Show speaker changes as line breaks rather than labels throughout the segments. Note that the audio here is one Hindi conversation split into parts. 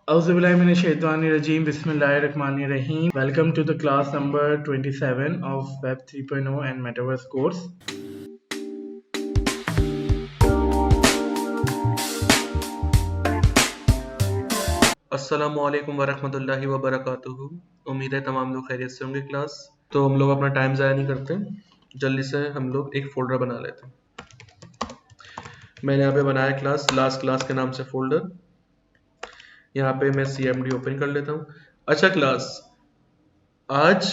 Auzubillahiminash-shaytanir-rajeem. Bismillahir-Rahmanir-Rahim. Welcome to the class number 27 of Web 3.0 and Metaverse course.
अस्सलामुअलैकुम वरहमतुल्लाहि वबरकातुहू। उम्मीद है तमाम लोग खैरियत से होंगे। क्लास तो हम लोग अपना टाइम ज़ाया नहीं करते, जल्दी से हम लोग एक फोल्डर बना लेते हैं। मैंने यहाँ पे बनाया क्लास लास्ट क्लास के नाम से फोल्डर। यहाँ पे मैं CMD ओपन कर लेता हूँ। अच्छा क्लास, आज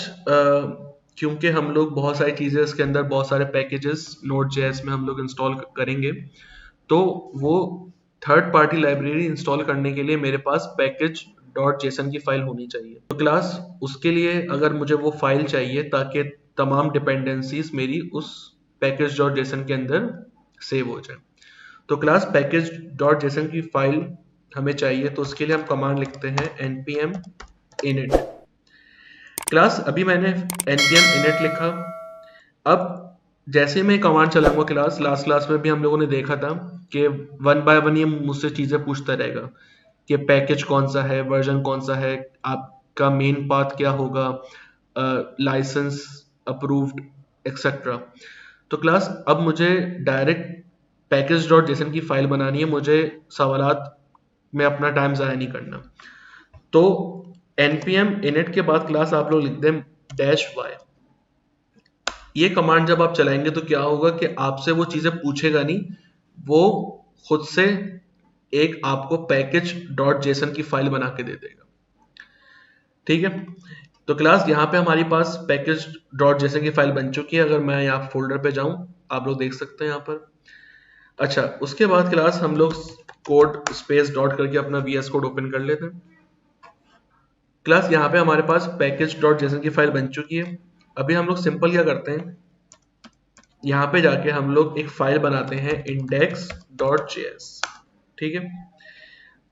क्योंकि हम लोग बहुत सारी चीज़ें इसके अंदर, बहुत सारे पैकेजेस Node.js में हम लोग इंस्टॉल करेंगे, तो वो थर्ड पार्टी लाइब्रेरी इंस्टॉल करने के लिए मेरे पास package.json की फाइल होनी चाहिए। तो क्लास उसके लिए अगर मुझे वो फाइल चाहिए ताकि तमाम डिपेंडेंसीज मेरी उस package.json के अंदर सेव हो जाए, तो क्लास package.json की फाइल हमें चाहिए। तो उसके लिए हम कमांड लिखते हैं npm init। क्लास अभी मैंने npm init लिखा। अब जैसे मैं कमांड चलाऊंगा क्लास, लास्ट क्लास में भी हम लोगों ने देखा था कि वन बाय वन ये मुझसे चीज़ें पूछता रहेगा कि पैकेज कौन सा है, वर्जन कौन सा है, आपका मेन पाथ क्या होगा, लाइसेंस अप्रूव्ड एक्सेट्रा। तो क्लास अब मुझे डायरेक्ट package.json की फाइल बनानी है, मुझे सवालात में अपना टाइम ज़ाया नहीं करना। तो npm init के बाद क्लास आप लोग लिख दें -y। ये कमांड जब आप चलाएंगे तो क्या होगा कि आपसे वो चीज़ें पूछेगा नहीं, वो खुद से एक आपको package.json की फाइल बना के दे देगा। ठीक है, तो क्लास यहाँ पे हमारे पास package.json की फाइल बन चुकी है। अगर मैं यहाँ फोल्डर पे जाऊँ, आप लोग देख सकते हैं यहाँ पर। अच्छा, उसके बाद क्लास हम लोग कोड स्पेस डॉट करके अपना VS कोड ओपन कर लेते हैं। क्लास यहाँ पे हमारे पास package.json की फाइल बन चुकी है। अभी हम लोग सिंपल क्या करते हैं, यहाँ पे जाके हम लोग एक फाइल बनाते हैं index.js। ठीक है,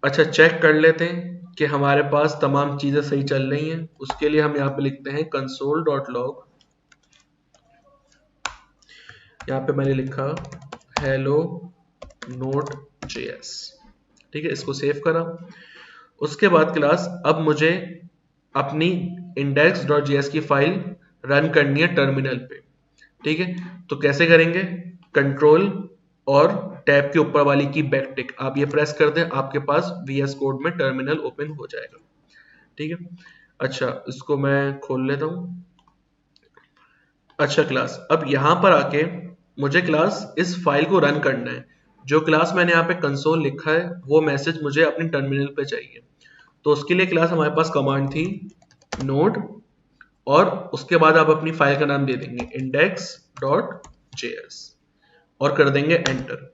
अच्छा चेक कर लेते हैं कि हमारे पास तमाम चीज़ें सही चल रही हैं। उसके लिए हम यहाँ पे लिखते हैं console.log। यहाँ पे मैंने लिखा hello node.js। ठीक है, इसको सेव करा। उसके बाद क्लास अब मुझे अपनी index.js की फाइल रन करनी है टर्मिनल पे। ठीक है, तो कैसे करेंगे, कंट्रोल और टैब के ऊपर वाली की बैक टिक आप ये प्रेस कर दें, आपके पास VS कोड में टर्मिनल ओपन हो जाएगा। ठीक है, अच्छा इसको मैं खोल लेता हूँ। अच्छा क्लास, अब यहाँ पर आके मुझे क्लास इस फाइल को रन करना है। जो क्लास मैंने यहाँ पे कंसोल लिखा है वो मैसेज मुझे अपनी टर्मिनल पे चाहिए। तो उसके लिए क्लास हमारे पास कमांड थी node, और उसके बाद आप अपनी फाइल का नाम दे देंगे index.js और कर देंगे एंटर।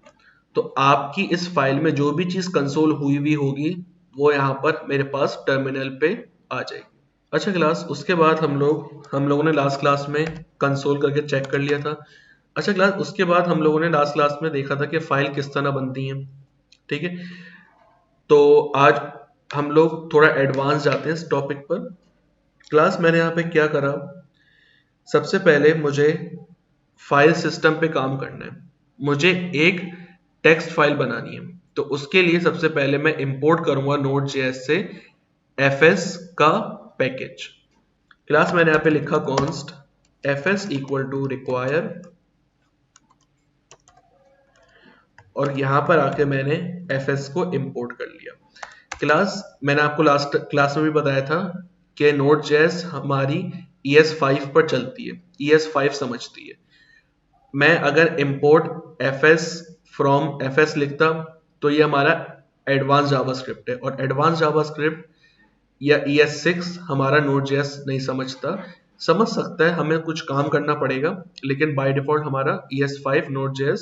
तो आपकी इस फाइल में जो भी चीज कंसोल हुई हुई होगी वो यहाँ पर मेरे पास टर्मिनल पे आ जाएगी। अच्छा क्लास, उसके बाद हम लोगों ने लास्ट क्लास में कंसोल करके चेक कर लिया था। अच्छा क्लास, उसके बाद हम लोगों ने लास्ट क्लास में देखा था कि फाइल किस तरह बनती है। ठीक है, तो आज हम लोग थोड़ा एडवांस जाते हैं इस टॉपिक पर। क्लास मैंने यहाँ पे क्या करा, सबसे पहले मुझे फाइल सिस्टम पे काम करना है, मुझे एक टेक्स्ट फाइल बनानी है। तो उसके लिए सबसे पहले मैं इंपोर्ट करूंगा Node.js से fs का पैकेज। क्लास मैंने यहाँ पे लिखा const fs equal to require, और यहाँ पर आके मैंने fs को इंपोर्ट कर लिया। क्लास मैंने आपको लास्ट क्लास में भी बताया था कि Node.js हमारी ES5 पर चलती है, ES5 समझती है। मैं अगर import fs from fs लिखता तो ये हमारा एडवांस जावास्क्रिप्ट है, और एडवांस जावास्क्रिप्ट या ES6 हमारा Node.js नहीं समझता। समझ सकता है, हमें कुछ काम करना पड़ेगा, लेकिन बाय डिफॉल्ट हमारा ES5 Node.js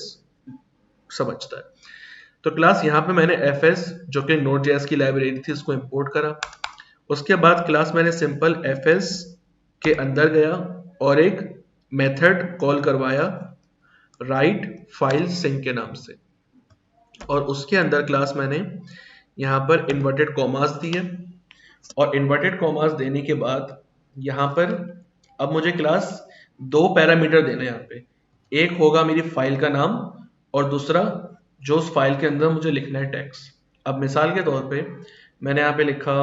समझता है। तो क्लास यहाँ पे मैंने fs जो कि Node.js की लाइब्रेरी थी उसको इंपोर्ट करा। उसके बाद क्लास मैंने सिंपल fs के अंदर गया और एक मेथड कॉल करवाया राइट फाइल सिंक के नाम से, और उसके अंदर क्लास मैंने यहाँ पर इन्वर्टेड कॉमास दिए, और इन्वर्टेड कॉमास देने के बाद यहाँ पर अब मुझे क्लास दो पैरामीटर देना है। यहाँ पे एक होगा मेरी फाइल का नाम, और दूसरा जो उस फाइल के अंदर मुझे लिखना है टेक्स्ट। अब मिसाल के तौर पे मैंने यहाँ पे लिखा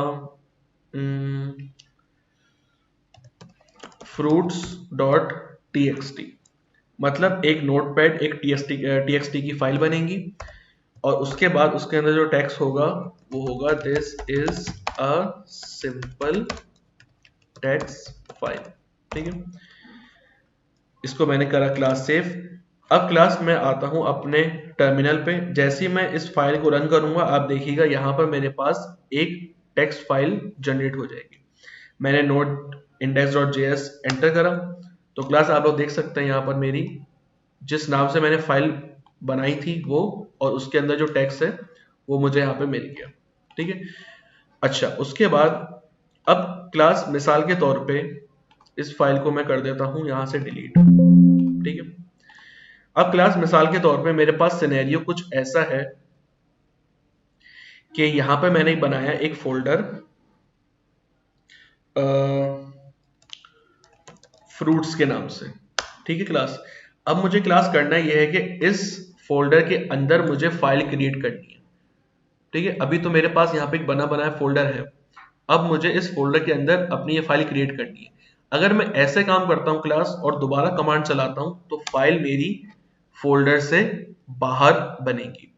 fruits.txt, मतलब एक नोटपैड एक txt की फाइल बनेगी और उसके बाद उसके अंदर जो टेक्स्ट होगा वो होगा this is a simple text file. ठीक है, इसको मैंने करा क्लास सेव। अब क्लास में आता हूं अपने टर्मिनल पे। जैसे ही मैं इस फाइल को रन करूंगा आप देखिएगा यहाँ पर मेरे पास एक टेक्स्ट फाइल जनरेट हो जाएगी। मैंने नोट index.js एंटर करा तो क्लास आप लोग देख सकते हैं यहाँ पर मेरी जिस नाम से मैंने फाइल बनाई थी वो और उसके अंदर जो टेक्स्ट है वो मुझे यहाँ पे मिल गया। ठीक है, अच्छा उसके बाद अब क्लास मिसाल के तौर पे इस फाइल को मैं कर देता हूं यहां से डिलीट। ठीक है, अब क्लास मिसाल के तौर पे मेरे पास सिनेरियो कुछ ऐसा है कि यहां पे मैंने बनाया एक फोल्डर फ्रूट्स के नाम से। ठीक है क्लास, अब मुझे क्लास करना यह है कि इस फोल्डर के अंदर मुझे फाइल क्रिएट करनी है। ठीक है, अभी तो मेरे पास यहाँ पे एक बना बनाया फोल्डर है, अब मुझे इस फोल्डर के अंदर अपनी ये फाइल क्रिएट करनी है। अगर मैं ऐसे काम करता हूं क्लास और दोबारा कमांड चलाता हूं तो फाइल मेरी फोल्डर से बाहर बनेगी।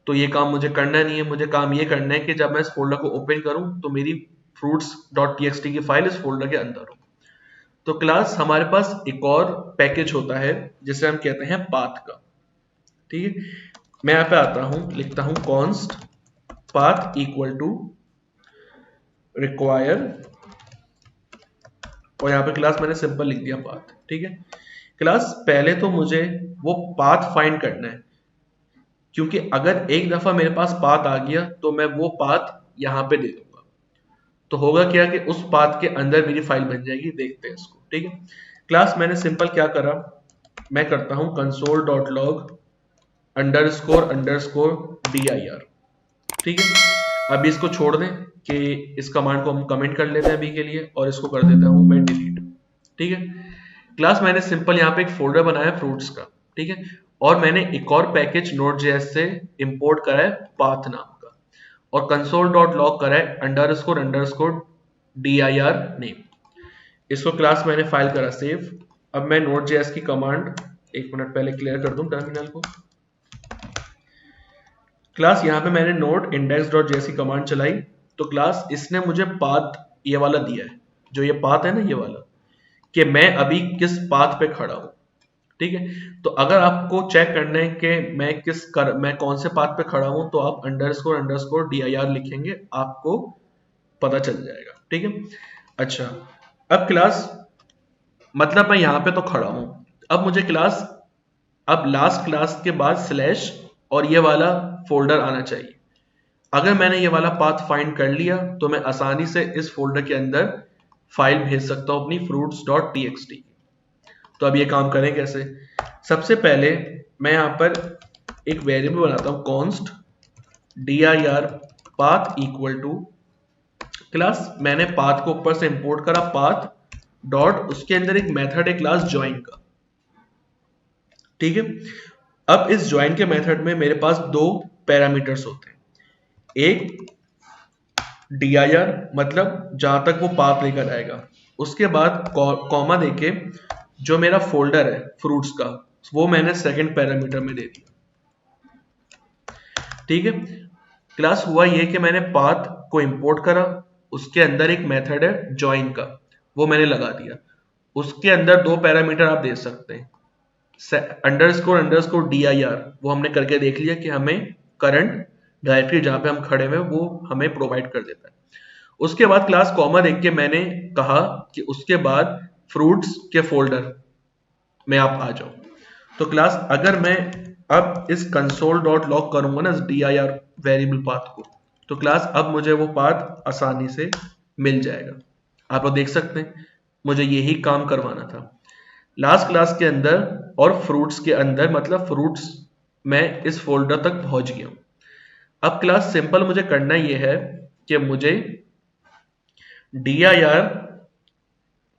तो ये काम मुझे करना नहीं है, मुझे काम ये करना है कि जब मैं इस फोल्डर को ओपन करूं तो मेरी fruits.txt की फाइल इस फोल्डर के अंदर हो। तो क्लास हमारे पास एक और पैकेज होता है जिसे हम कहते हैं पाथ का। ठीक है, मैं यहाँ पे आता हूं, लिखता हूं const path equal to require और यहाँ पे क्लास मैंने सिंपल लिख दिया पाथ। ठीक है क्लास, पहले तो मुझे वो पाथ फाइंड करना है क्योंकि अगर एक दफा मेरे पास पाथ आ गया तो मैं वो पाथ यहाँ पे दे दूंगा तो होगा क्या कि उस पाथ के अंदर मेरी फाइल बन जाएगी। देखते हैं इसको। ठीक है क्लास, मैंने सिंपल क्या करा, मैं करता हूं console.log __dir। ठीक है, अभी इसको छोड़ दें कि इस कमांड को हम कमेंट कर लेते हैं अभी के लिए और इसको कर देता हूं मैं डिलीट। ठीक है क्लास, मैंने सिंपल यहाँ पे एक फोल्डर बनाया फ्रूट्स का। ठीक है, और मैंने एक और पैकेज Node.js से इंपोर्ट करा है पाथ नाम का और console.log करा है __dir नेम। इसको क्लास मैंने फाइल करा सेव। अब मैं Node.js की कमांड एक मिनट पहले क्लियर कर दूं टर्मिनल को। क्लास यहाँ पे मैंने नोट index.js की कमांड चलाई तो क्लास इसने मुझे पाथ ये वाला दिया है, जो ये पाथ है ना ये वाला, कि मैं अभी किस पाथ पे खड़ा हूं। ठीक है, तो अगर आपको चेक करना है कि मैं कौन से पाथ पे खड़ा हूं तो आप __dir लिखेंगे, आपको पता चल जाएगा। ठीक है, अच्छा अब क्लास मतलब मैं यहाँ पे तो खड़ा हूं, अब मुझे क्लास अब लास्ट क्लास के बाद स्लैश और ये वाला फोल्डर आना चाहिए। अगर मैंने ये वाला पाथ फाइंड कर लिया तो मैं आसानी से इस फोल्डर के अंदर फाइल भेज सकता हूं अपनी fruits.txt। तो अब ये काम करें कैसे, सबसे पहले मैं यहां पर एक वेरिएबल बनाता हूं const dir path equal to class, मैंने पाथ को ऊपर से इंपोर्ट करा पाथ डॉट, उसके अंदर एक मेथड है क्लास ज्वाइन का। ठीक है, अब इस ज्वाइन के मेथड में मेरे पास दो पैरामीटर्स होते हैं, एक dir मतलब जहां तक वो पाथ लेकर आएगा, उसके बाद कॉमा देके जो मेरा फोल्डर है फ्रूट्स का वो मैंने सेकंड पैरामीटर में दे दिया। ठीक है क्लास, हुआ ये कि मैंने पाथ को इंपोर्ट करा, उसके अंदर एक मेथड है ज्वाइन का वो मैंने लगा दिया, उसके अंदर दो पैरामीटर आप दे सकते हैं __dir वो हमने करके देख लिया कि हमें करंट डायरेक्टरी जहां पे हम खड़े हुए वो हमें प्रोवाइड कर देता है। उसके बाद क्लास कॉमा देख के मैंने कहा कि उसके बाद फ्रूट्स के फोल्डर में आप आ जाओ। तो क्लास अगर मैं अब इस console.log करूंगा ना dir वेरिएबल पाथ को तो क्लास अब मुझे वो पाथ आसानी से मिल जाएगा। आप लोग देख सकते हैं मुझे यही काम करवाना था लास्ट क्लास के अंदर और फ्रूट्स के अंदर, मतलब फ्रूट्स मैं इस फोल्डर तक पहुंच गया हूं। अब क्लास सिंपल मुझे करना यह है कि मुझे dir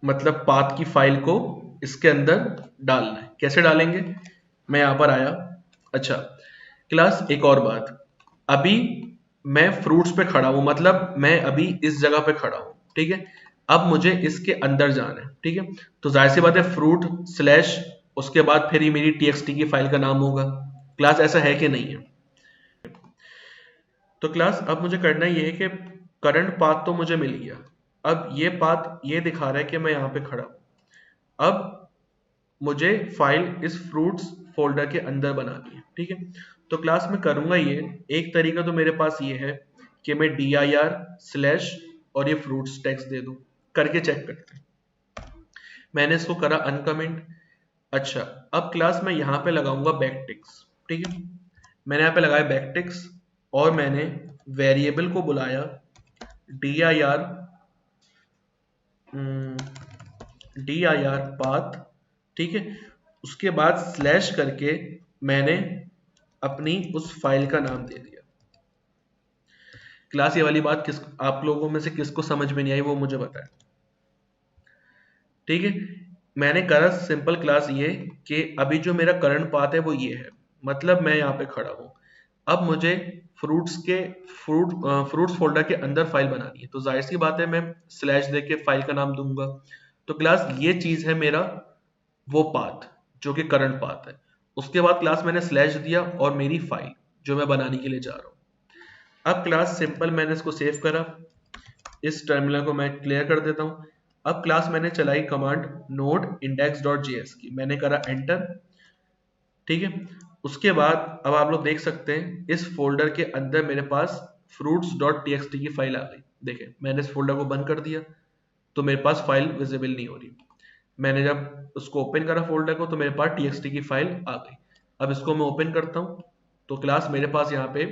मतलब पाथ की फाइल को इसके अंदर डालना है। कैसे डालेंगे, मैं यहां पर आया। अच्छा क्लास, एक और बात, अभी मैं फ्रूट्स पे खड़ा हूं, मतलब मैं अभी इस जगह पे खड़ा हूं, ठीक है। अब मुझे इसके अंदर जाना है, ठीक है। तो जाहिर सी बात है फ्रूट स्लैश उसके बाद फिर ही मेरी txt की फाइल का नाम होगा। क्लास ऐसा है कि नहीं है? तो क्लास अब मुझे करना ये है कि करंट पाथ तो मुझे मिल गया, अब ये पाथ ये दिखा रहा है कि मैं यहाँ पे खड़ा हूं। अब मुझे फाइल इस फ्रूट्स फोल्डर के अंदर बनानी है, ठीक है। तो क्लास में करूंगा ये, एक तरीका तो मेरे पास ये है कि मैं dir स्लैश और ये फ्रूट्स टेक्स्ट दे दूं, करके चेक करते हैं। मैंने इसको करा अनकमेंट। अच्छा, अब क्लास में यहाँ पे लगाऊंगा बैकटिक्स, ठीक है। मैंने यहाँ पे लगाया बैकटिक्स और मैंने वेरिएबल को बुलाया dir पाथ, ठीक है। उसके बाद स्लैश करके मैंने अपनी उस फाइल का नाम दे दिया। क्लास ये वाली बात किस आप लोगों में से किसको समझ में नहीं आई वो मुझे बताएं, ठीक है। मैंने करा सिंपल क्लास ये कि अभी जो मेरा करंट पाथ है वो ये है, मतलब मैं यहाँ पे खड़ा हूँ। अब मुझे फ्रूट्स फोल्डर के अंदर फाइल बनानी है, तो जाहिर सी बात है मैं स्लैश दे के फाइल का नाम दूंगा। तो क्लास ये चीज है मेरा वो पाथ जो कि करंट पाथ है। उसके बाद क्लास मैंने स्लैश दिया और मेरी फाइल जो मैं बनाने के लिए जा रहा हूँ। अब क्लास सिंपल मैंने इसको सेव करा, इस टर्मिनल को मैं क्लियर कर देता हूँ। अब क्लास मैंने चलाई कमांड node index.js की, मैंने करा एंटर, ठीक है। उसके बाद अब आप लोग देख सकते हैं इस फोल्डर के अंदर मेरे पास fruits.txt की फाइल आ गई। देखें मैंने इस फोल्डर को बंद कर दिया तो मेरे पास फाइल विजिबल नहीं हो रही। मैंने जब उसको ओपन करा फोल्डर को तो मेरे पास txt की फाइल आ गई। अब इसको मैं ओपन करता हूँ तो क्लास मेरे पास यहाँ पे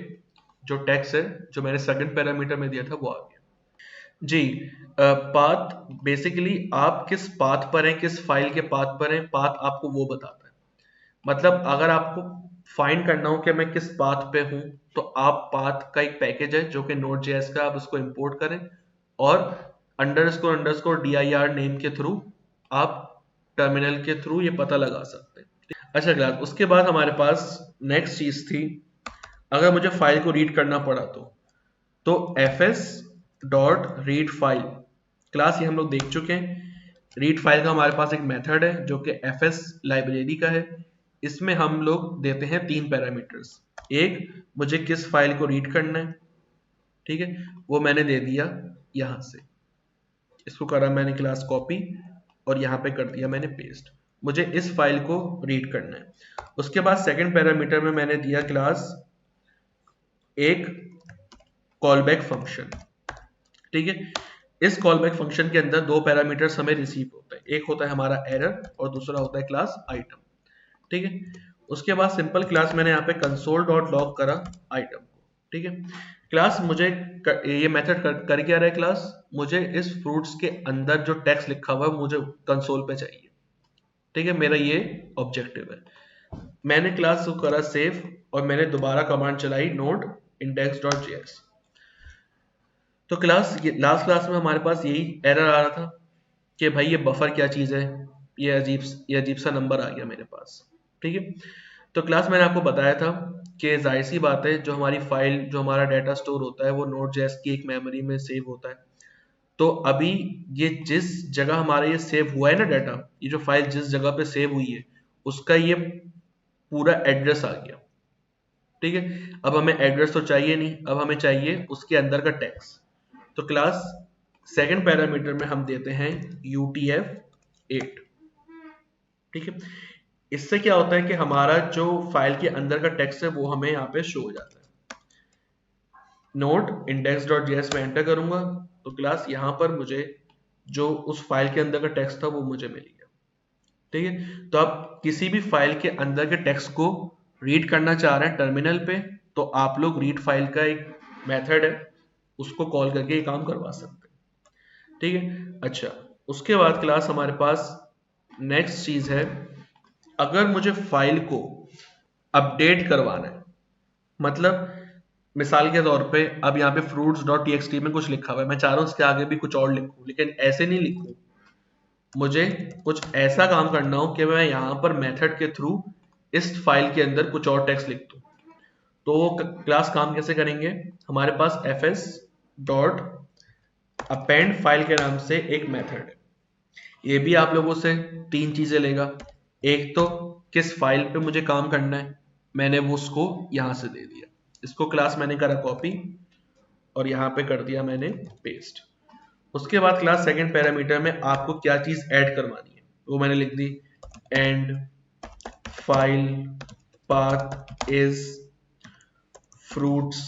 जो टेक्स्ट है जो मैंने सेकंड पैरामीटर में दिया था वो आ गया। जी, पाथ बेसिकली आप किस पाथ पर हैं, किस फाइल के पाथ पर हैं, पाथ आपको वो बताता है। मतलब अगर आपको फाइंड करना हो कि मैं किस पाथ पे हूं तो आप पाथ का एक पैकेज है जो कि Node.js का, आप उसको इंपोर्ट करें और अंडरस्कोर dir नेम के थ्रू आप टर्मिनल के थ्रू ये पता लगा सकते हैं। अच्छा क्लास, उसके बाद हमारे पास नेक्स्ट चीज थी, अगर मुझे फाइल को रीड करना पड़ा तो fs dot read file, class ये हम लोग देख चुके हैं। रीड फाइल का हमारे पास एक मेथड है जो कि fs लाइब्रेरी का है। इसमें हम लोग देते हैं 3 पैरामीटर्स। एक, मुझे किस फाइल को रीड करना है, ठीक है, वो मैंने दे दिया यहां से, इसको करा मैंने क्लास कॉपी और यहाँ पे कर दिया मैंने पेस्ट, मुझे इस फाइल को रीड करना है। उसके बाद सेकंड पैरामीटर में मैंने दिया क्लास एक कॉलबैक फंक्शन, ठीक है। इस कॉलबैक फंक्शन के अंदर 2 पैरामीटर्स हमें रिसीव होते हैं, एक होता है हमारा एरर और दूसरा होता है क्लास आइटम, ठीक है। उसके बाद सिंपल क्लास मैंने यहाँ पे console.log करा आइटम को, ठीक है। क्लास मुझे ये मेथड कर क्या रहा है, क्लास मुझे इस फ्रूट्स के अंदर जो टेक्स्ट लिखा हुआ है मुझे कंसोल पे चाहिए, ठीक है, मेरा ये ऑब्जेक्टिव है। मैंने क्लास को करा सेव और मैंने दोबारा कमांड चलाई node index.js। तो क्लास लास्ट क्लास में हमारे पास यही एरर आ रहा था कि भाई ये बफर क्या चीज है, ये अजीब सा नंबर आ गया मेरे पास, ठीक है। तो क्लास मैंने आपको बताया था कि जाहिर सी बात है जो हमारी फाइल, जो हमारा डाटा स्टोर होता है वो Node.js की एक मेमोरी में सेव होता है। तो अभी ये जिस जगह हमारा ये सेव हुआ है ना डाटा, ये जो फाइल जिस जगह पे सेव हुई है उसका ये पूरा एड्रेस आ गया, ठीक है। अब हमें एड्रेस तो चाहिए नहीं, अब हमें चाहिए उसके अंदर का टेक्स्ट। तो क्लास सेकंड पैरामीटर में हम देते हैं UTF-8, ठीक है। इससे क्या होता है कि हमारा जो फाइल के अंदर का टेक्स्ट है वो हमें यहाँ पे शो हो जाता है। नोड index.js में एंटर करूंगा तो क्लास यहाँ पर मुझे जो उस फाइल के अंदर का टेक्स्ट था वो मुझे मिल गया, ठीक है। तो आप किसी भी फाइल के अंदर के टेक्स्ट को रीड करना चाह रहे हैं टर्मिनल पे तो आप लोग रीड फाइल का एक मेथड है उसको कॉल करके ये काम करवा सकते हैं, ठीक है। अच्छा, उसके बाद क्लास हमारे पास नेक्स्ट चीज है, अगर मुझे फाइल को अपडेट करवाना है, मतलब मिसाल के तौर पे अब यहाँ पे fruits.txt में कुछ लिखा हुआ है, मैं चाह रहा हूँ इसके आगे भी कुछ और लिखूं, लेकिन ऐसे नहीं लिखूं, मुझे कुछ ऐसा काम करना हो कि मैं यहाँ पर मेथड के थ्रू इस फाइल के अंदर कुछ और टेक्स्ट लिख दूं। तो क्लास काम कैसे करेंगे, हमारे पास fs डॉट अपेंड फाइल के नाम से एक मेथड है, ये भी आप लोगों से 3 चीजें लेगा। एक तो किस फाइल पे मुझे काम करना है, मैंने वो उसको यहां से दे दिया, इसको क्लास मैंने करा कॉपी और यहाँ पे कर दिया मैंने पेस्ट। उसके बाद क्लास सेकंड पैरामीटर में आपको क्या चीज ऐड करवानी है वो मैंने लिख दी, and file path is fruits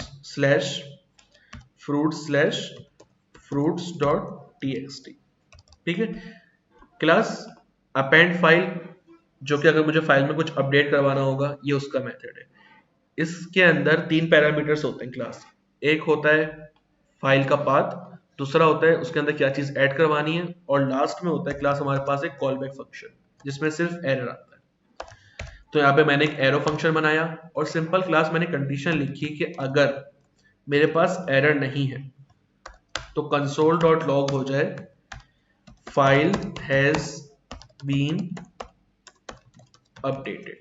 dot txt। ठीक है, क्लास अपेंड फाइल जो कि अगर मुझे फाइल में कुछ अपडेट करवाना होगा ये उसका मेथड है। इसके अंदर 3 पैरामीटर्स होते हैं क्लास, एक होता है फाइल का पाथ, दूसरा होता है उसके अंदर क्या चीज ऐड करवानी है, और लास्ट में होता है क्लास हमारे पास एक कॉल बैक फंक्शन जिसमें सिर्फ एरर आता है। तो यहाँ पे मैंने एक एरो फंक्शन बनाया और सिंपल क्लास मैंने कंडीशन लिखी कि अगर मेरे पास एरर नहीं है तो console.log हो जाए फाइल हैज बीन अपडेटेड।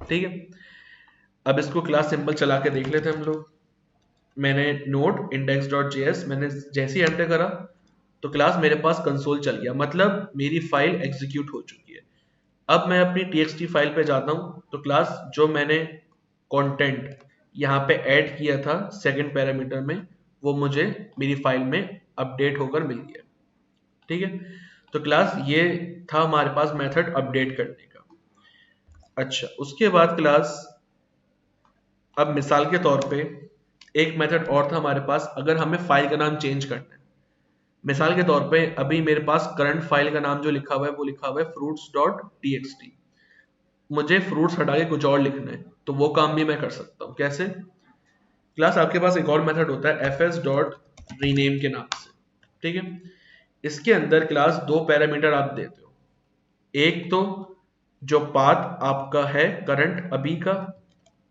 ठीक है, अब इसको क्लास सिंपल चला के देख लेते हैं हम लोग। मैंने नोट index.js मैंने जैसे ही एंटर करा तो क्लास मेरे पास कंसोल चल गया, मतलब मेरी फाइल एग्जीक्यूट हो चुकी है। अब मैं अपनी txt फाइल पे जाता हूं तो क्लास जो मैंने कंटेंट यहाँ पे ऐड किया था सेकंड पैरामीटर में वो मुझे मेरी फाइल में अपडेट होकर मिल गया। ठीक है, तो क्लास ये था हमारे पास मेथड अपडेट करने का। अच्छा, उसके बाद क्लास अब मिसाल के तौर पे एक मेथड और था हमारे पास, अगर हमें फाइल का नाम चेंज करना है। मिसाल के तौर पे अभी मेरे पास करंट फाइल का नाम जो लिखा हुआ है वो लिखा हुआ है fruits.txt, मुझे फ्रूट्स हटा के कुछ और लिखना है तो वो काम भी मैं कर सकता हूँ। कैसे, क्लास आपके पास एक और मेथड होता है fs.rename के नाम से। ठीक है, इसके अंदर क्लास 2 पैरामीटर आप देते हो, एक तो जो पाथ आपका है करंट अभी का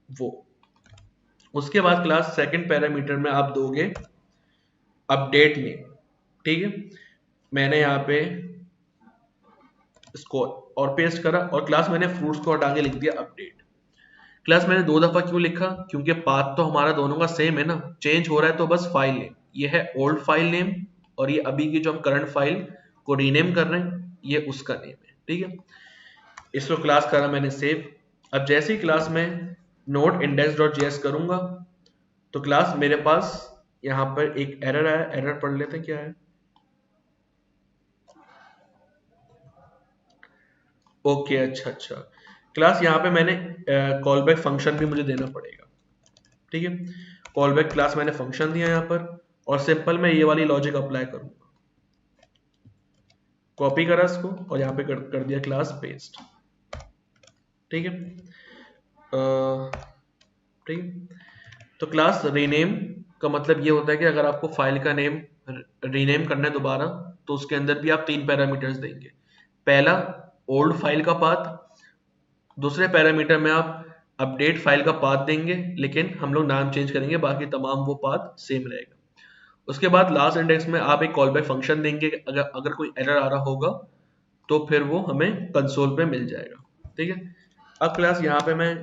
वो, उसके बाद क्लास सेकंड पैरामीटर में आप दोगे अपडेट नेम। ठीक है, मैंने यहाँ पे इसको और पेस्ट करा और क्लास मैंने फ्रूट्स को हटा के लिख दिया अपडेट। क्लास मैंने 2 दफा क्यों लिखा, क्योंकि पाथ तो हमारा दोनों का सेम है ना, चेंज हो रहा है तो बस फाइल नेम, ये है ओल्ड फाइल नेम और ये अभी की जो हम करंट फाइल को रीनेम कर रहे हैं ये उसका नेम है। ठीक है, इसको क्लास करा मैंने सेव। अब जैसे ही क्लास में नोट index.js करूंगा तो क्लास मेरे पास यहाँ पर एक एरर आया, एरर पढ़ लेते हैं क्या है। ओके, अच्छा क्लास यहाँ पे मैंने कॉल बैक फंक्शन भी मुझे देना पड़ेगा। ठीक है, कॉल बैक क्लास मैंने फंक्शन दिया यहाँ पर और सिंपल मैं ये वाली लॉजिक अप्लाई करूंगा, कॉपी करा इसको और यहाँ पे कर दिया क्लास पेस्ट। ठीक है, ठीक है, तो क्लास रीनेम का मतलब ये होता है कि अगर आपको फाइल का नेम रीनेम करना है दोबारा तो उसके अंदर भी आप 3 पैरामीटर्स देंगे। पहला ओल्ड फाइल का पाथ, दूसरे पैरामीटर में आप अपडेट फाइल का पाथ देंगे लेकिन हम लोग नाम चेंज करेंगे, बाकी तमाम वो पाथ सेम रहेगा। उसके बाद लास्ट इंडेक्स में आप एक कॉल बैक फंक्शन देंगे, अगर कोई एरर आ रहा होगा तो फिर वो हमें कंसोल पे मिल जाएगा। ठीक है, अब क्लास यहाँ पे मैं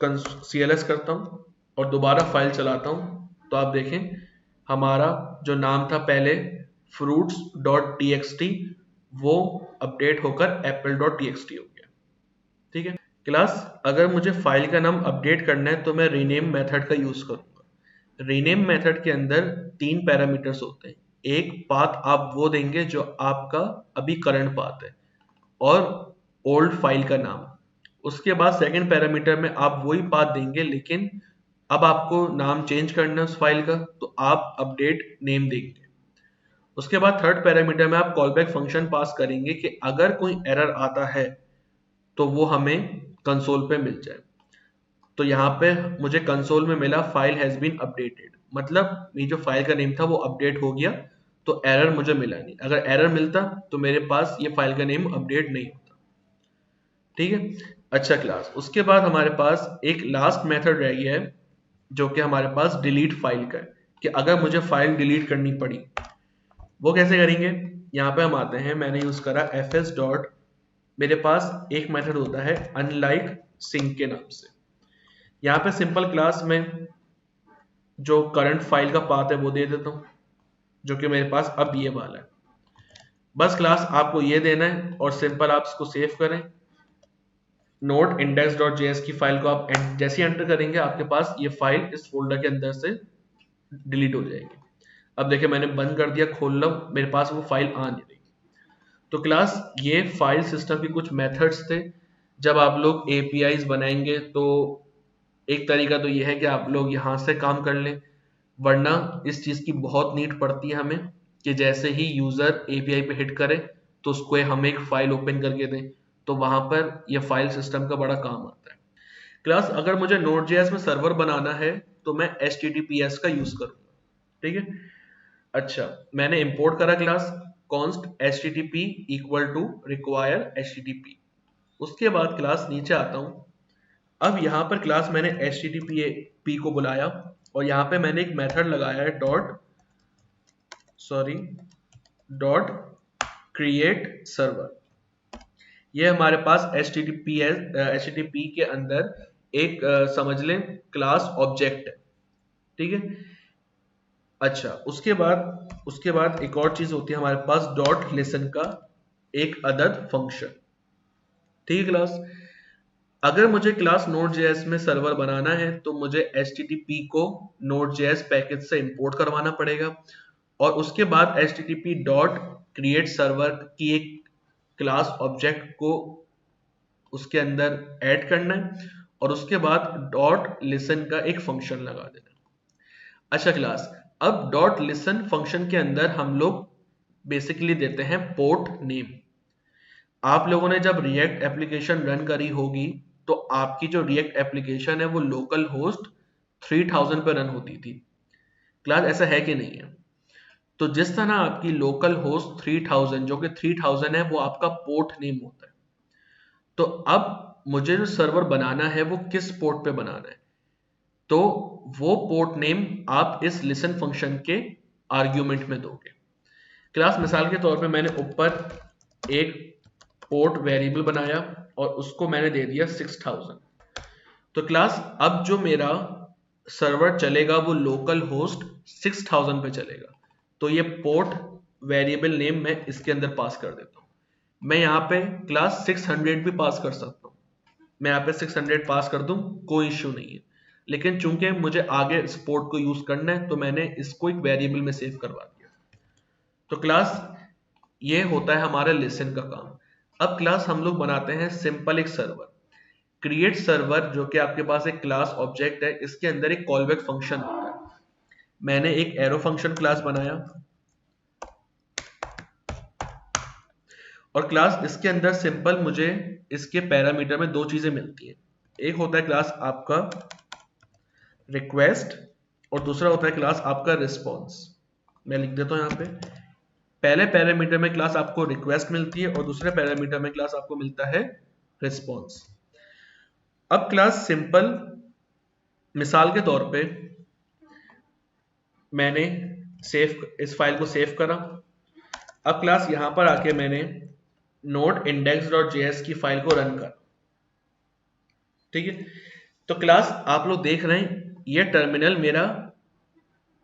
CLS करता हूँ और दोबारा फाइल चलाता हूँ तो आप देखें हमारा जो नाम था पहले fruits.txt वो अपडेट होकर apple.txt हो गया। ठीक है, क्लास अगर मुझे फाइल का नाम अपडेट करना है तो मैं रीनेम मेथड का यूज करूंगा। रीनेम मेथड के अंदर 3 पैरामीटर्स होते हैं, एक पाथ आप वो देंगे जो आपका अभी करंट पाथ है और ओल्ड फाइल का नाम। उसके बाद सेकंड पैरामीटर में आप वही पाथ देंगे लेकिन अब आपको नाम चेंज करना है उस फाइल का तो आप अपडेट नेम देंगे। उसके बाद थर्ड पैरामीटर में आप कॉल बैक फंक्शन पास करेंगे कि अगर कोई एरर आता है तो वो हमें कंसोल पे मिल जाए। तो यहाँ पे मुझे कंसोल में मिला फाइल हैज बीन अपडेटेड, मतलब ये जो फाइल का नेम था वो अपडेट हो गया तो एरर मुझे मिला नहीं। अगर एरर मिलता तो मेरे पास ये फाइल का नेम अपडेट नहीं होता। ठीक है, अच्छा क्लास उसके बाद हमारे पास एक लास्ट मेथड रह गया है जो कि हमारे पास डिलीट फाइल का है, कि अगर मुझे फाइल डिलीट करनी पड़ी वो कैसे करेंगे। यहाँ पे हम आते हैं, मैंने यूज करा fs डॉट, मेरे पास एक मेथड होता है अनलाइक सिंक के नाम से। यहाँ पे सिंपल क्लास में जो करंट फाइल का पाथ है वो दे देता हूँ, जो कि मेरे पास अब ये वाला है। बस क्लास आपको ये देना है और सिंपल आप इसको सेव करें। नोट index.js की फाइल को आप जैसे एंटर करेंगे आपके पास ये फाइल इस फोल्डर के अंदर से डिलीट हो जाएगी। अब देखिए मैंने बंद कर दिया, खोल लो, मेरे पास वो फाइल आ नहीं रही। तो क्लास ये फाइल सिस्टम के कुछ मेथड्स थे। जब आप लोग APIs बनाएंगे तो एक तरीका तो ये है कि आप लोग यहाँ से काम कर लें, वरना इस चीज़ की बहुत नीड पड़ती है हमें कि जैसे ही यूज़र API पे हिट करे तो उसको हम एक फाइल ओपन करके दें, तो वहाँ पर ये फाइल सिस्टम का बड़ा काम आता है। क्लास अगर मुझे Node.js में सर्वर बनाना है तो मैं HTTPS का यूज़ करूँगा, ठीक है। अच्छा, मैंने इंपोर्ट करा class const http equal to require http। उसके बाद क्लास नीचे आता हूँ। अब यहाँ पर क्लास मैंने http को बुलाया और यहाँ पे मैंने एक मेथड लगाया है डॉट क्रिएट सर्वर। ये हमारे पास HTTP के अंदर एक समझ लें क्लास ऑब्जेक्ट है, ठीक है। अच्छा, उसके बाद एक और चीज होती है हमारे पास डॉट लिसन का एक अदद फंक्शन, ठीक है क्लास। अगर मुझे क्लास Node.js में सर्वर बनाना है तो मुझे HTTP को Node.js पैकेज से इंपोर्ट करवाना पड़ेगा और उसके बाद HTTP डॉट क्रिएट सर्वर की एक क्लास ऑब्जेक्ट को उसके अंदर ऐड करना है और उसके बाद डॉट लिसन का एक फंक्शन लगा देना। अच्छा क्लास, अब डॉट लिसन फंक्शन के अंदर हम लोग बेसिकली देते हैं पोर्ट नेम। आप लोगों ने जब रिएक्ट एप्लीकेशन रन करी होगी तो आपकी जो रिएक्ट एप्लीकेशन है वो लोकल होस्ट 3000 पे रन होती थी। क्लास ऐसा है कि नहीं है? तो जिस तरह आपकी लोकल होस्ट 3000 जो कि 3000 है वो आपका पोर्ट नेम होता है। तो अब मुझे जो सर्वर बनाना है वो किस पोर्ट पे बनाना है, तो वो पोर्ट नेम आप इस लिसन फंक्शन के आर्ग्यूमेंट में दोगे। क्लास मिसाल के तौर पे मैंने ऊपर एक पोर्ट वेरिएबल बनाया और उसको मैंने दे दिया 6000। तो क्लास अब जो मेरा सर्वर चलेगा वो लोकल होस्ट 6000 पे चलेगा। तो ये पोर्ट वेरिएबल नेम मैं इसके अंदर पास कर देता हूँ। मैं यहाँ पे क्लास 600 भी पास कर सकता हूँ, मैं यहाँ पे 600 पास कर दूं, कोई इश्यू नहीं है। लेकिन चूंकि मुझे आगे इस पोर्ट को यूज करना है तो मैंने इसको एक वेरिएबल में सेव करवा दिया। तो क्लास ये होता है हमारा लिसन का काम। अब क्लास हम लोग बनाते हैं सिंपल एक सर्वर क्रिएट सर्वर, जो कि आपके पास एक क्लास ऑब्जेक्ट है, इसके अंदर एक कॉलबैक फंक्शन होता है। मैंने एक एरो फंक्शन क्लास बनाया और क्लास इसके अंदर सिंपल मुझे इसके पैरामीटर में दो चीजें मिलती हैं। एक होता है क्लास आपका रिक्वेस्ट और दूसरा होता है क्लास आपका रिस्पॉन्स। मैं लिख देता हूं यहाँ पे, पहले पैरामीटर में क्लास आपको रिक्वेस्ट मिलती है और दूसरे पैरामीटर में क्लास आपको मिलता है रिस्पॉन्स। अब क्लास सिंपल मिसाल के तौर पे मैंने इस फाइल को सेव करा। अब क्लास यहां पर आके मैंने नोट index.js की फाइल को रन कर, ठीक है। तो क्लास आप लोग देख रहे हैं ये टर्मिनल मेरा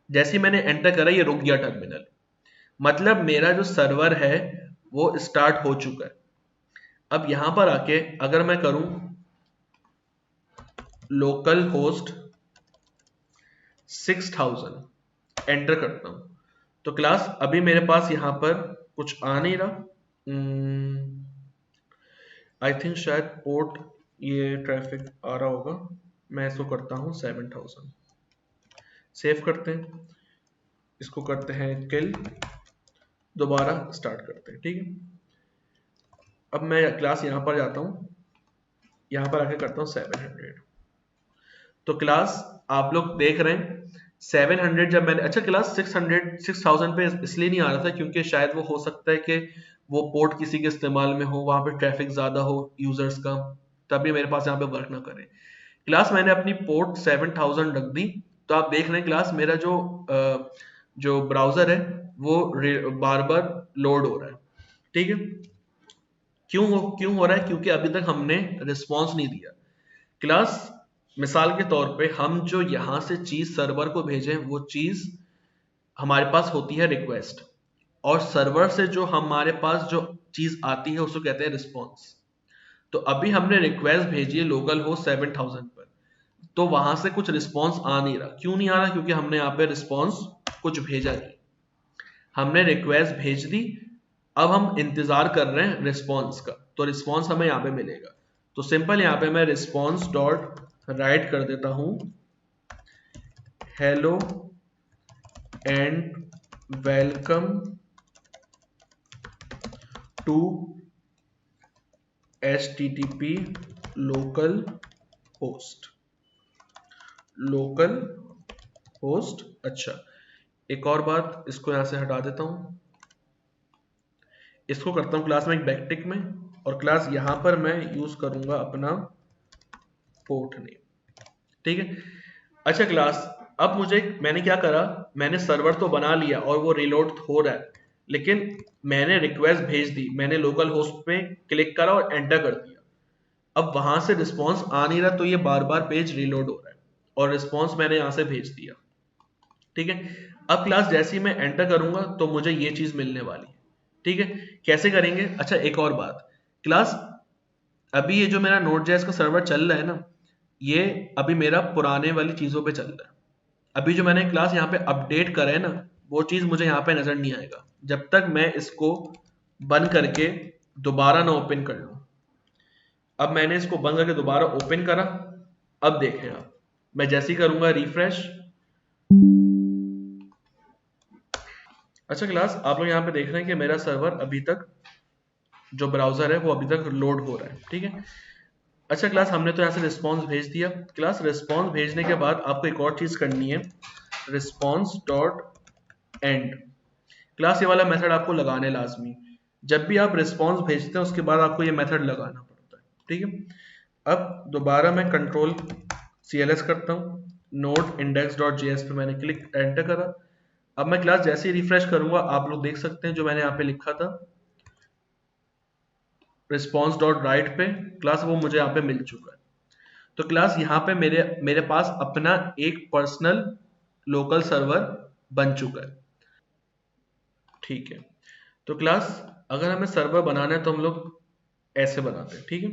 जैसे ही मैंने एंटर करा ये रुक गया टर्मिनल, मतलब मेरा जो सर्वर है वो स्टार्ट हो चुका है। अब यहां पर आके अगर मैं करूं लोकल होस्ट 6000 एंटर करता हूं तो क्लास अभी मेरे पास यहां पर कुछ आ नहीं रहा। आई थिंक शायद पोर्ट ये ट्रैफिक आ रहा होगा। मैं इसको करता हूं 7000, सेव करते हैं, इसको करते हैं किल, दोबारा स्टार्ट करते हैं, ठीक है। अब मैं क्लास यहां पर जाता हूं, यहां पर आके करता हूं 700। तो क्लास आप लोग देख रहे हैं 700 जब मैंने, अच्छा क्लास 6000 पे इसलिए नहीं आ रहा था क्योंकि शायद वो हो सकता है कि वो पोर्ट किसी के इस्तेमाल में हो, वहां पे ट्रैफिक ज्यादा हो यूजर्स का, तभी मेरे पास यहाँ पे वर्क ना करे। क्लास मैंने अपनी पोर्ट 7000 रख दी। तो आप देख रहे हैं क्लास मेरा जो ब्राउजर है वो बार बार लोड हो रहा है, ठीक है। क्यों हो रहा है? क्योंकि अभी तक हमने रिस्पॉन्स नहीं दिया। क्लास मिसाल के तौर पे हम जो यहाँ से चीज सर्वर को भेजें वो चीज हमारे पास होती है रिक्वेस्ट, और सर्वर से जो हमारे पास जो चीज आती है उसको कहते हैं रिस्पॉन्स। तो अभी हमने रिक्वेस्ट भेजी है लोकल होस्ट 7000 पर, तो वहां से कुछ रिस्पॉन्स आ नहीं रहा। क्यों नहीं आ रहा? क्योंकि हमने यहाँ पे रिस्पॉन्स कुछ भेजा नहीं, हमने रिक्वेस्ट भेज दी, अब हम इंतजार कर रहे हैं रिस्पॉन्स का, तो रिस्पॉन्स हमें यहाँ पे मिलेगा। तो सिंपल यहाँ पे मैं रिस्पॉन्स डॉट राइट कर देता हूं hello and welcome to HTTP local host. अच्छा, एक और बात, इसको यहां से हटा देता हूं, इसको करता हूं क्लास में एक बैकटिक में, और क्लास यहां पर मैं यूज करूंगा अपना पोर्ट नेम। ठीक है। अच्छा क्लास, अब मैंने क्या करा, मैंने सर्वर तो बना लिया और वो रिलोड हो रहा है, लेकिन मैंने रिक्वेस्ट भेज दी, मैंने लोकल होस्ट पे क्लिक करा और एंटर कर दिया। अब वहां से रिस्पॉन्स आ नहीं रहा, तो ये बार बार पेज रिलोड हो रहा है, और रिस्पॉन्स मैंने यहां से भेज दिया। ठीक है। अब क्लास जैसे ही मैं एंटर करूंगा तो मुझे ये चीज मिलने वाली है। ठीक है। कैसे करेंगे? अच्छा एक और बात क्लास, अभी ये जो मेरा Node.js का सर्वर चल रहा है ना, ये अभी मेरा पुराने वाली चीजों पे चल रहा है। अभी जो मैंने क्लास यहाँ पे अपडेट करा है ना, वो चीज मुझे यहाँ पे नजर नहीं आएगा जब तक मैं इसको बंद करके दोबारा ना ओपन कर लूं। अब मैंने इसको बंद करके दोबारा ओपन करा, अब देखें आप, मैं जैसे ही करूंगा रिफ्रेश। अच्छा क्लास, आप लोग यहाँ पे देख रहे हैं कि मेरा सर्वर अभी तक जो ब्राउजर है वो अभी तक लोड हो रहा है। ठीक है। अच्छा क्लास, हमने तो यहाँ से रिस्पॉन्स भेज दिया। क्लास रिस्पॉन्स भेजने के बाद आपको एक और चीज करनी है, रिस्पॉन्स डॉट एंड। क्लास ये वाला मेथड आपको लगाने लाजमी, जब भी आप रिस्पॉन्स भेजते हैं उसके बाद आपको ये मेथड लगाना पड़ता है। ठीक है। अब दोबारा मैं कंट्रोल CLS करता हूँ, नोड index.js पे मैंने क्लिक एंटर करा। अब मैं क्लास जैसे ही रिफ्रेश करूंगा, आप लोग देख सकते हैं जो मैंने यहाँ पे लिखा था रिस्पॉन्स डॉट राइट पे, क्लास वो मुझे यहाँ पे मिल चुका है। तो क्लास यहाँ पे मेरे पास अपना एक पर्सनल लोकल सर्वर बन चुका है। ठीक है। तो क्लास अगर हमें सर्वर बनाना है तो हम लोग ऐसे बनाते हैं। ठीक है।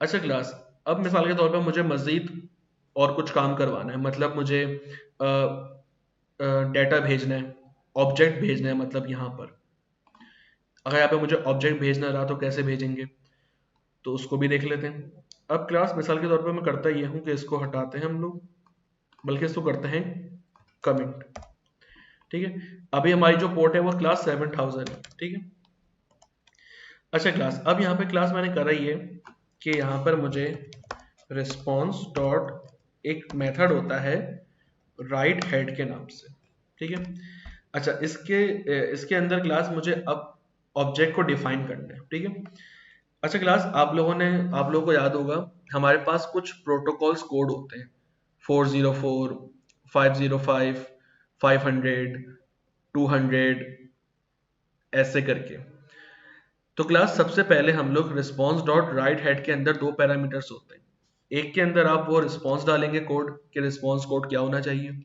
अच्छा क्लास, अब मिसाल के तौर पर मुझे मजीद और कुछ काम करवाना है, मतलब मुझे डेटा भेजना है, ऑब्जेक्ट भेजना है, मतलब यहाँ पर अगर यहाँ पे मुझे ऑब्जेक्ट भेजना रहा तो कैसे भेजेंगे, तो उसको भी देख लेते हैं। अब क्लास मिसाल के तौर पर मैं करता ये हूँ कि इसको हटाते हैं हम लोग, बल्कि इसको करते हैं कमेंट। ठीक है। अभी हमारी जो पोर्ट है वो क्लास 7000 है। ठीक है। अच्छा क्लास, अब यहाँ पे क्लास मैंने करा ये कि यहाँ पर मुझे रिस्पॉन्स डॉट एक मेथड होता है राइट हेड के नाम से। ठीक है। अच्छा, इसके अंदर क्लास मुझे अब ऑब्जेक्ट को डिफाइन करना है। ठीक है। अच्छा क्लास, आप लोगों को याद होगा हमारे पास कुछ प्रोटोकॉल्स कोड होते हैं 404, 505, 500, 200 ऐसे करके। तो क्लास सबसे पहले हम लोग रिस्पॉन्स डॉट राइट हेड के अंदर दो पैरामीटर्स होते हैं। एक के अंदर आप वो रिस्पॉन्स डालेंगे कोड कि रिस्पॉन्स कोड क्या होना चाहिए।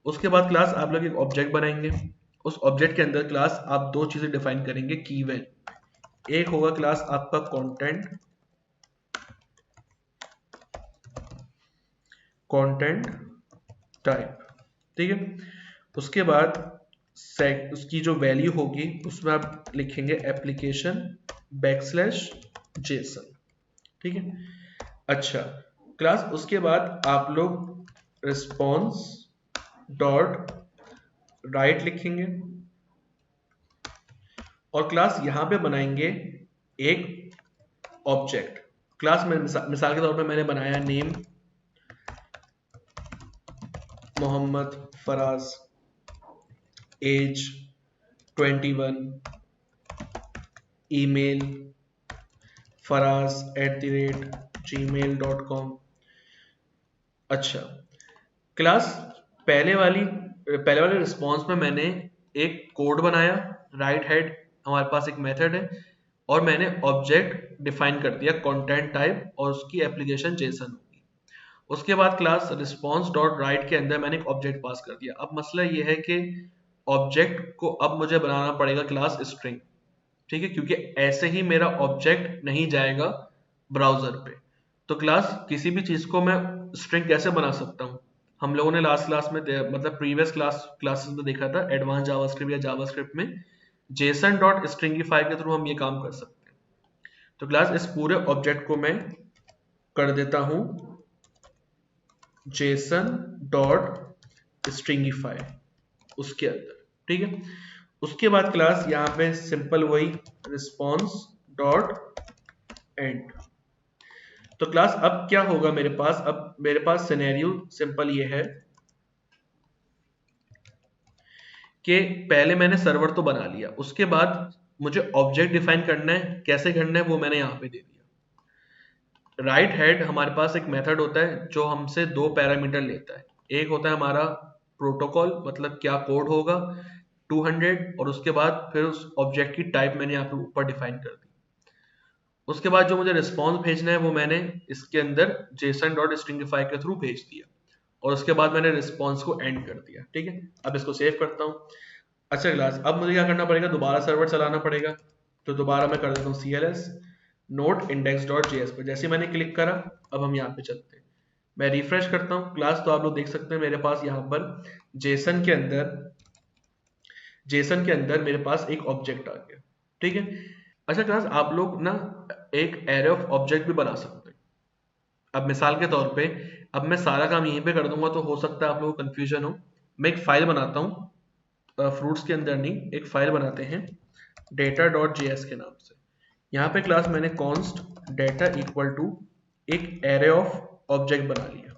उसके बाद क्लास आप लोग एक ऑब्जेक्ट बनाएंगे, उस ऑब्जेक्ट के अंदर क्लास आप दो चीजें डिफाइन करेंगे की वैल्यू। एक होगा क्लास आपका कंटेंट टाइप। ठीक है। उसके बाद उसकी जो वैल्यू होगी उसमें आप लिखेंगे एप्लीकेशन \JSON। ठीक है। अच्छा क्लास, उसके बाद आप लोग रिस्पॉन्स डॉट राइट लिखेंगे, और क्लास यहां पे बनाएंगे एक ऑब्जेक्ट। क्लास में मिसाल के तौर पे मैंने बनाया name Mohammed Faraz, age 21, email faraz@gmail.com। अच्छा क्लास, पहले वाले रिस्पॉन्स में मैंने एक कोड बनाया, राइट हेड हमारे पास एक मेथड है, और मैंने ऑब्जेक्ट डिफाइन कर दिया कंटेंट टाइप, और उसकी एप्लीकेशन जेसन होगी। उसके बाद क्लास रिस्पॉन्स डॉट राइट के अंदर मैंने एक ऑब्जेक्ट पास कर दिया। अब मसला ये है कि ऑब्जेक्ट को अब मुझे बनाना पड़ेगा क्लास स्ट्रिंग, ठीक है, क्योंकि ऐसे ही मेरा ऑब्जेक्ट नहीं जाएगा ब्राउजर पे। तो क्लास किसी भी चीज को मैं स्ट्रिंग कैसे बना सकता हूँ? हम लोगों ने लास्ट क्लास में मतलब प्रीवियस क्लासेस में देखा था, एडवांस जावास्क्रिप्ट या जावास्क्रिप्ट में जेसन डॉट स्ट्रिंगिफाई के थ्रू हम ये काम कर सकते हैं। तो क्लास इस पूरे ऑब्जेक्ट को मैं कर देता हूं जेसन डॉट स्ट्रिंगिफाई उसके अंदर, ठीक है। उसके बाद क्लास यहाँ पे सिंपल वही रिस्पॉन्स डॉट एंड। तो क्लास अब क्या होगा मेरे पास? अब मेरे पास सिनेरियो सिंपल ये है कि पहले मैंने सर्वर तो बना लिया, उसके बाद मुझे ऑब्जेक्ट डिफाइन करना है, कैसे करना है वो मैंने यहाँ पे दे दिया। राइट हेड हमारे पास एक मेथड होता है जो हमसे दो पैरामीटर लेता है। एक होता है हमारा प्रोटोकॉल, मतलब क्या कोड होगा 200, और उसके बाद फिर उस ऑब्जेक्ट की टाइप मैंने यहाँ पे ऊपर डिफाइन कर दी। उसके बाद जो मुझे रिस्पॉन्स भेजना है वो मैंने इसके अंदर जेसन डॉट स्ट्रिंगिफाई के थ्रू भेज दिया, और उसके बाद मैंने रिस्पॉन्स को एंड कर दिया, ठीक है। अब इसको सेव करता हूँ। अच्छा क्लास, अब मुझे क्या करना पड़ेगा? दोबारा सर्वर चलाना पड़ेगा। तो दोबारा मैं कर देता हूँ CLS note index dot JS पे। जैसे मैंने क्लिक करा, अब हम यहाँ पे चलते हैं। मैं रिफ्रेश करता हूँ क्लास, तो आप लोग देख सकते हैं मेरे पास यहाँ पर जेसन के अंदर मेरे पास एक ऑब्जेक्ट आ गया, ठीक है। अच्छा क्लास, आप लोग ना एक एरे ऑफ ऑब्जेक्ट भी बना सकते हैं। अब मिसाल के तौर पे, अब मैं सारा काम यहीं पे कर दूंगा तो हो सकता है आप लोगों को कंफ्यूजन हो। मैं एक फाइल बनाता हूँ, फ्रूट्स के अंदर नहीं, एक फाइल बनाते हैं data.js के नाम से। यहाँ पे क्लास मैंने const data इक्वल टू एक एरे ऑफ ऑब्जेक्ट बना लिया,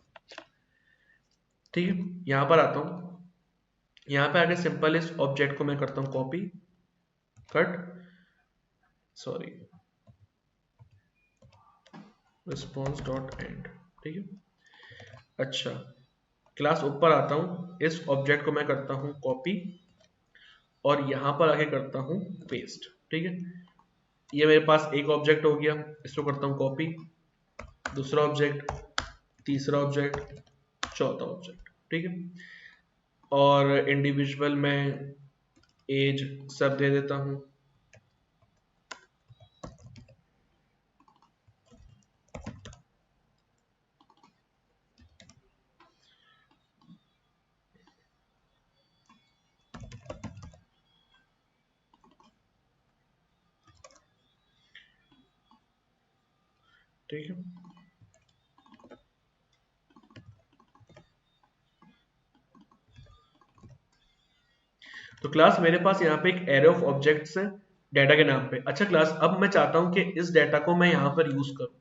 ठीक है। यहाँ पर आता हूँ, यहाँ पे आगे सिंपल इस ऑब्जेक्ट को मैं करता हूँ copy cut, sorry, response dot and, ठीक है। अच्छा क्लास ऊपर आता हूँ, इस ऑब्जेक्ट को मैं करता हूँ कॉपी और यहाँ पर आगे करता हूँ पेस्ट, ठीक है। ये मेरे पास एक ऑब्जेक्ट हो गया, इसको करता हूँ कॉपी, दूसरा ऑब्जेक्ट, तीसरा ऑब्जेक्ट, चौथा ऑब्जेक्ट, ठीक है। और इंडिविजुअल में एज सब दे देता हूँ, ठीक है। तो क्लास मेरे पास यहाँ पे एक एरे ऑफ ऑब्जेक्ट्स है डाटा के नाम पे। अच्छा क्लास, अब मैं चाहता हूँ कि इस डाटा को मैं यहाँ पर यूज करूँ।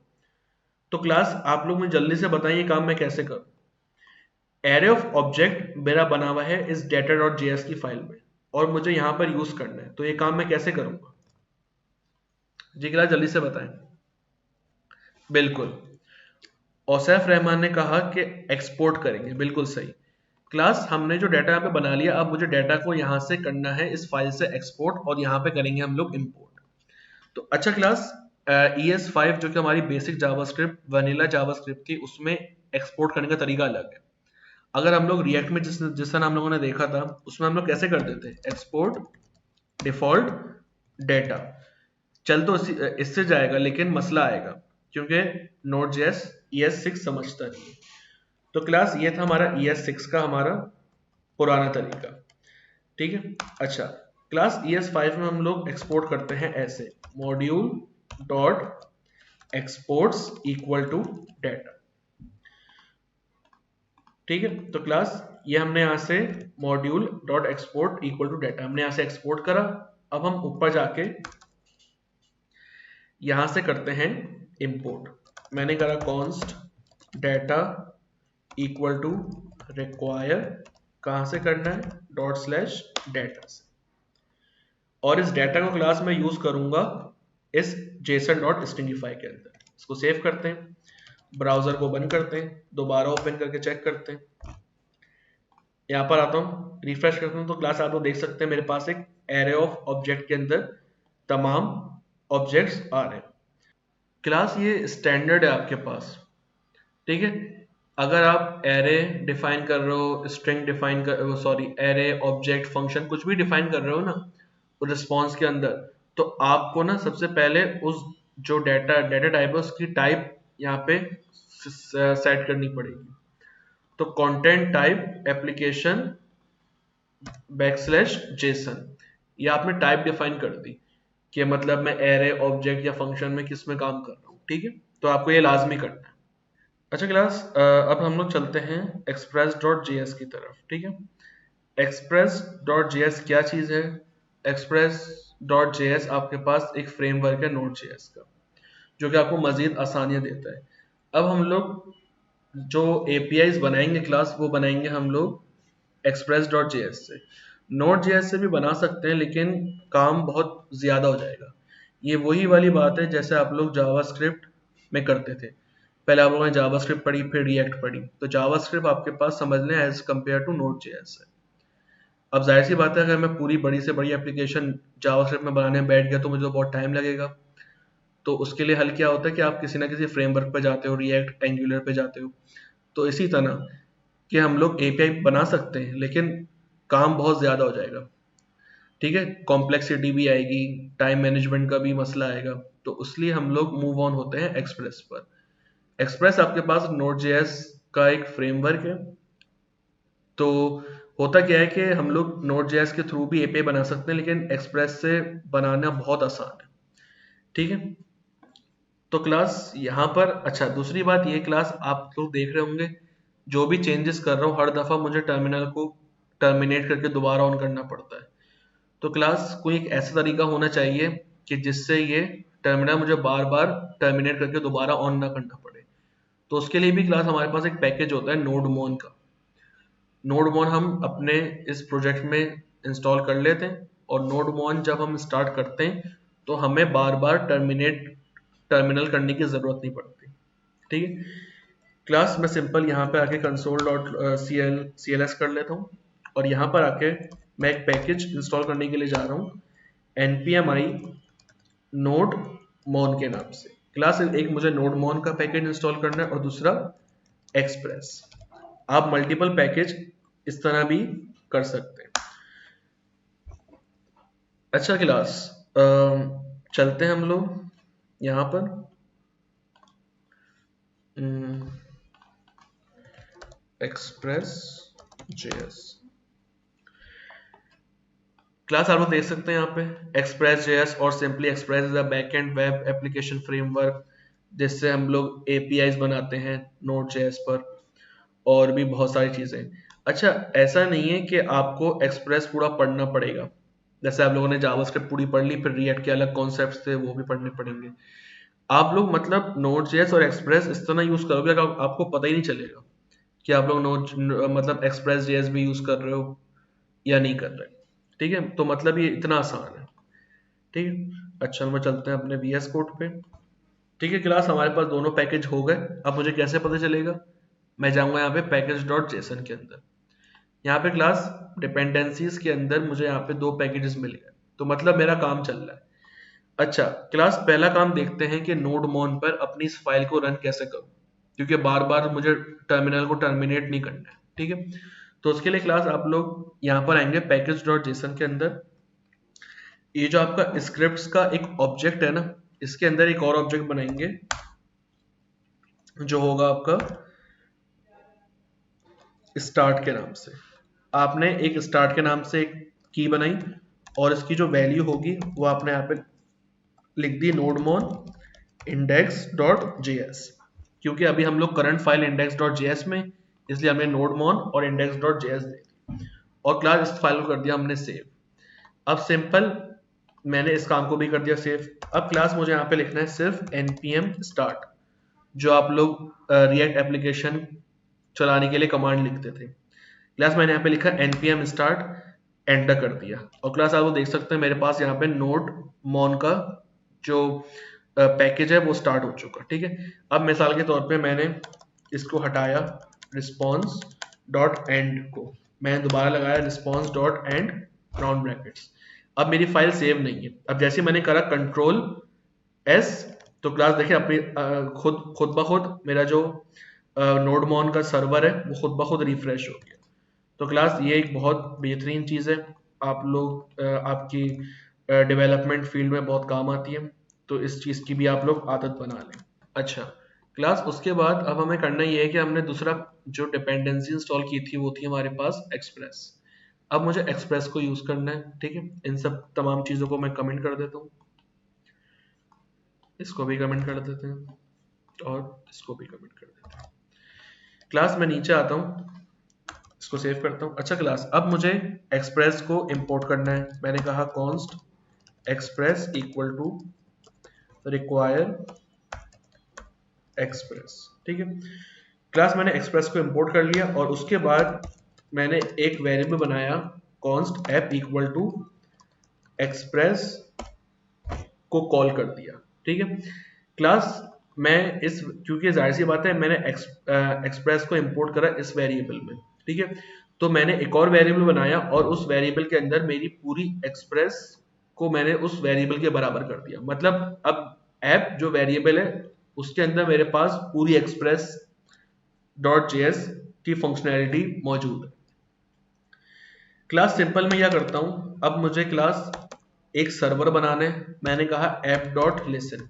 तो क्लास आप लोग मुझे जल्दी से बताइए काम मैं कैसे करूँ। एरे ऑफ ऑब्जेक्ट मेरा बना हुआ है इस data.js की फाइल में, और मुझे यहाँ पर यूज करना है, तो ये काम मैं कैसे करूँगा? जी क्लास जल्दी से बताएं। बिल्कुल, औसैफ रहमान ने कहा कि एक्सपोर्ट करेंगे, बिल्कुल सही। क्लास हमने जो डाटा यहाँ पे बना लिया, अब मुझे डाटा को यहाँ से करना है इस फाइल से एक्सपोर्ट, और यहाँ पे करेंगे हम लोग इंपोर्ट। तो अच्छा क्लास, ES5 जो कि हमारी बेसिक जावास्क्रिप्ट वनीला जावास्क्रिप्ट थी, उसमें एक्सपोर्ट करने का तरीका अलग है। अगर हम लोग रिएक्ट में जिस तरह हम लोगों ने देखा था, उसमें हम लोग कैसे कर देते हैं? Export default data. चल तो इससे जाएगा, लेकिन मसला आएगा क्योंकि Node.js ES6 समझता नहीं है। तो क्लास ये था हमारा ES6 का हमारा पुराना तरीका, ठीक है। अच्छा क्लास ES5 में हम लोग एक्सपोर्ट करते हैं ऐसे, module dot exports equal to data, ठीक है। तो क्लास ये हमने यहाँ से module dot export equal to data हमने यहाँ से एक्सपोर्ट करा। अब हम ऊपर जाके यहाँ से करते हैं इंपोर्ट। मैंने करा const data equal to require, कहाँ से करना है? ./data से, और इस डाटा को क्लास में यूज करूंगा इस JSON.stringify के अंदर। इसको सेव करते हैं, ब्राउजर को बंद करते हैं, दोबारा ओपन करके चेक करते हैं। यहाँ पर आता हूँ, रिफ्रेश करता हूँ, तो क्लास आप लोग देख सकते हैं मेरे पास एक एरे ऑफ ऑब्जेक्ट के अंदर तमाम ऑब्जेक्ट्स आ रहे हैं। क्लास ये स्टैंडर्ड है आपके पास, ठीक है। अगर आप एरे डिफाइन कर रहे हो, स्ट्रिंग डिफाइन कर, सॉरी एरे, ऑब्जेक्ट, फंक्शन कुछ भी डिफाइन कर रहे हो ना रिस्पॉन्स के अंदर, तो आपको ना सबसे पहले उस जो डाटा टाइप है उसकी टाइप यहाँ पे सेट करनी पड़ेगी। तो कंटेंट टाइप एप्लीकेशन \जेसन, ये आपने टाइप डिफाइन कर दी कि मतलब मैं एरे, ऑब्जेक्ट या फंक्शन में किस में काम कर रहा हूँ। ठीक है, तो आपको ये लाजमी करना है। अच्छा क्लास, अब हम लोग चलते हैं express.js की तरफ। ठीक है, express.js क्या चीज़ है? express.js आपके पास एक फ्रेमवर्क है Node.js का, जो कि आपको मज़ीद आसानियाँ देता है। अब हम लोग जो APIs बनाएंगे क्लास, वो बनाएंगे हम लोग express.js से। Node.js से भी बना सकते हैं, लेकिन काम बहुत ज़्यादा हो जाएगा। ये वही वाली बात है जैसे आप लोग जावास्क्रिप्ट में करते थे। पहले आप लोगों ने जावास्क्रिप्ट पढ़ी, फिर रिएक्ट पढ़ी, तो जावास्क्रिप्ट आपके पास समझने एज कम्पेयर टू Node.js है। अब जाहिर सी बात है, अगर मैं पूरी बड़ी से बड़ी एप्लीकेशन जावास्क्रिप्ट में बनाने बैठ गया तो मुझे तो बहुत टाइम लगेगा। तो उसके लिए हल क्या होता है कि आप किसी ना किसी फ्रेमवर्क पे जाते हो, रिएक्ट, एंगुलर पे जाते हो। तो इसी तरह कि हम लोग API बना सकते हैं, लेकिन काम बहुत ज़्यादा हो जाएगा। ठीक है, कॉम्प्लेक्सिटी भी आएगी, टाइम मैनेजमेंट का भी मसला आएगा। तो इसलिए हम लोग मूव ऑन होते हैं एक्सप्रेस पर। एक्सप्रेस आपके पास Node.js का एक फ्रेमवर्क है। तो होता क्या है कि हम लोग Node.js के थ्रू भी API बना सकते हैं, लेकिन एक्सप्रेस से बनाना बहुत आसान है। ठीक है, तो क्लास यहाँ पर, अच्छा दूसरी बात ये क्लास, आप लोग देख रहे होंगे जो भी चेंजेस कर रहा हूँ हर दफ़ा मुझे टर्मिनल को टर्मिनेट करके दोबारा ऑन करना पड़ता है। तो क्लास कोई एक ऐसा तरीका होना चाहिए कि जिससे ये टर्मिनल मुझे बार बार टर्मिनेट करके दोबारा ऑन ना करना पड़े। तो उसके लिए भी क्लास हमारे पास एक पैकेज होता है नोडमोन का। नोडमोन हम अपने इस प्रोजेक्ट में इंस्टॉल कर लेते हैं, और नोडमोन जब हम स्टार्ट करते हैं तो हमें बार बार टर्मिनल करने की ज़रूरत नहीं पड़ती। ठीक है क्लास, मैं सिंपल यहाँ पे आके console.cls कर लेता हूँ, और यहाँ पर आके मैं एक पैकेज इंस्टॉल करने के लिए जा रहा हूँ npm i nodemon के नाम से। क्लास एक मुझे nodemon का पैकेज इंस्टॉल करना है और दूसरा एक्सप्रेस। आप मल्टीपल पैकेज इस तरह भी कर सकते हैं। अच्छा क्लास, चलते हैं हम लोग यहाँ पर express.js क्लास। आप लोग देख सकते हैं यहाँ पे express.js और simply express is a backend web application framework, जिससे हम लोग APIs बनाते हैं Node.js पर, और भी बहुत सारी चीज़ें। अच्छा, ऐसा नहीं है कि आपको एक्सप्रेस पूरा पढ़ना पड़ेगा। जैसे आप लोगों ने जावास्क्रिप्ट पूरी पढ़ ली, फिर रिएक्ट के अलग कॉन्सेप्ट्स थे वो भी पढ़ने पड़ेंगे। आप लोग मतलब Node.js और एक्सप्रेस इस तरह यूज़ करोगे कि आपको पता ही नहीं चलेगा कि आप लोग मतलब एक्सप्रेस.js भी यूज़ कर रहे हो या नहीं कर रहे। ठीक है, तो मतलब ये इतना आसान है। ठीक है, अच्छा हम चलते हैं अपने VS कोड पे। ठीक है क्लास, हमारे पास दोनों पैकेज हो गए। अब मुझे कैसे पता चलेगा? मैं जाऊंगा यहाँ पे पैकेज.json के अंदर। यहाँ पे क्लास डिपेंडेंसीज के अंदर मुझे यहाँ पे दो पैकेजेस मिल गए, तो मतलब मेरा काम चल रहा है। अच्छा क्लास, पहला काम देखते हैं कि नोडमोन पर अपनी इस फाइल को रन कैसे करूँ, क्योंकि बार बार मुझे टर्मिनल को टर्मिनेट नहीं करना है। ठीक है, तो उसके लिए क्लास आप लोग यहाँ पर आएंगे पैकेज.json के अंदर। ये जो आपका स्क्रिप्ट्स का एक ऑब्जेक्ट है ना, इसके अंदर एक और ऑब्जेक्ट बनाएंगे जो होगा आपका स्टार्ट के नाम से। आपने एक स्टार्ट के नाम से एक की बनाई, और इसकी जो वैल्यू होगी वो आपने यहाँ पे लिख दी nodemon index.js, क्योंकि अभी हम लोग करंट फाइल index.js में, इसलिए हमने nodemon और index.js दे दी, और क्लास इस फाइल को कर दिया हमने सेव। अब सिंपल मैंने इस काम को भी कर दिया सेव। अब क्लास मुझे यहाँ पे लिखना है सिर्फ npm start, जो आप लोग रिएक्ट एप्लीकेशन चलाने के लिए कमांड लिखते थे। क्लास मैंने यहाँ पे लिखा npm start, एंटर कर दिया, और क्लास आप देख सकते हैं मेरे पास यहाँ पे nodemon का जो पैकेज है वो स्टार्ट हो चुका। ठीक है, अब मिसाल के तौर पे मैंने इसको हटाया, रिस्पॉन्स डॉट एंड को मैंने दोबारा लगाया response dot and round brackets. अब मेरी फाइल सेव नहीं है। अब जैसे मैंने करा कंट्रोल S, तो क्लास देखिए अपनी खुद ब खुद मेरा जो नोडमॉन का सर्वर है वो खुद ब खुद रिफ्रेश हो गया। तो क्लास ये एक बहुत बेहतरीन चीज़ है, आप लोग आपकी डेवलपमेंट फील्ड में बहुत काम आती है, तो इस चीज़ की भी आप लोग आदत बना लें। अच्छा क्लास, उसके बाद अब हमें करना ये है कि हमने दूसरा जो डिपेंडेंसी इंस्टॉल की थी वो थी हमारे पास एक्सप्रेस। अब मुझे एक्सप्रेस को यूज़ करना है, ठीक है। इन सब तमाम चीज़ों को मैं कमेंट कर देता हूँ, इसको भी कमेंट कर देते हैं और इसको भी कमेंट कर देते हैं। क्लास मैं नीचे आता हूँ, इसको सेव करता हूँ। अच्छा क्लास, अब मुझे एक्सप्रेस को इंपोर्ट करना है। मैंने कहा const express equal to require express, ठीक है। क्लास मैंने एक्सप्रेस को इंपोर्ट कर लिया और उसके बाद मैंने एक वेरिएबल बनाया const app equal to express को कॉल कर दिया, ठीक है। क्लास मैं इस, क्योंकि जाहिर सी बात है मैंने एक्सप्रेस को इंपोर्ट करा इस वेरिएबल में, ठीक है, तो मैंने एक और वेरिएबल बनाया और उस वेरिएबल के अंदर मेरी पूरी एक्सप्रेस को मैंने उस वेरिएबल के बराबर कर दिया। मतलब अब ऐप जो वेरिएबल है उसके अंदर मेरे पास पूरी एक्सप्रेस डॉट जेएस की फंक्शनैलिटी मौजूद है। क्लास सिंपल में क्या करता हूं, अब मुझे क्लास एक सर्वर बनाना है। मैंने कहा app dot listen.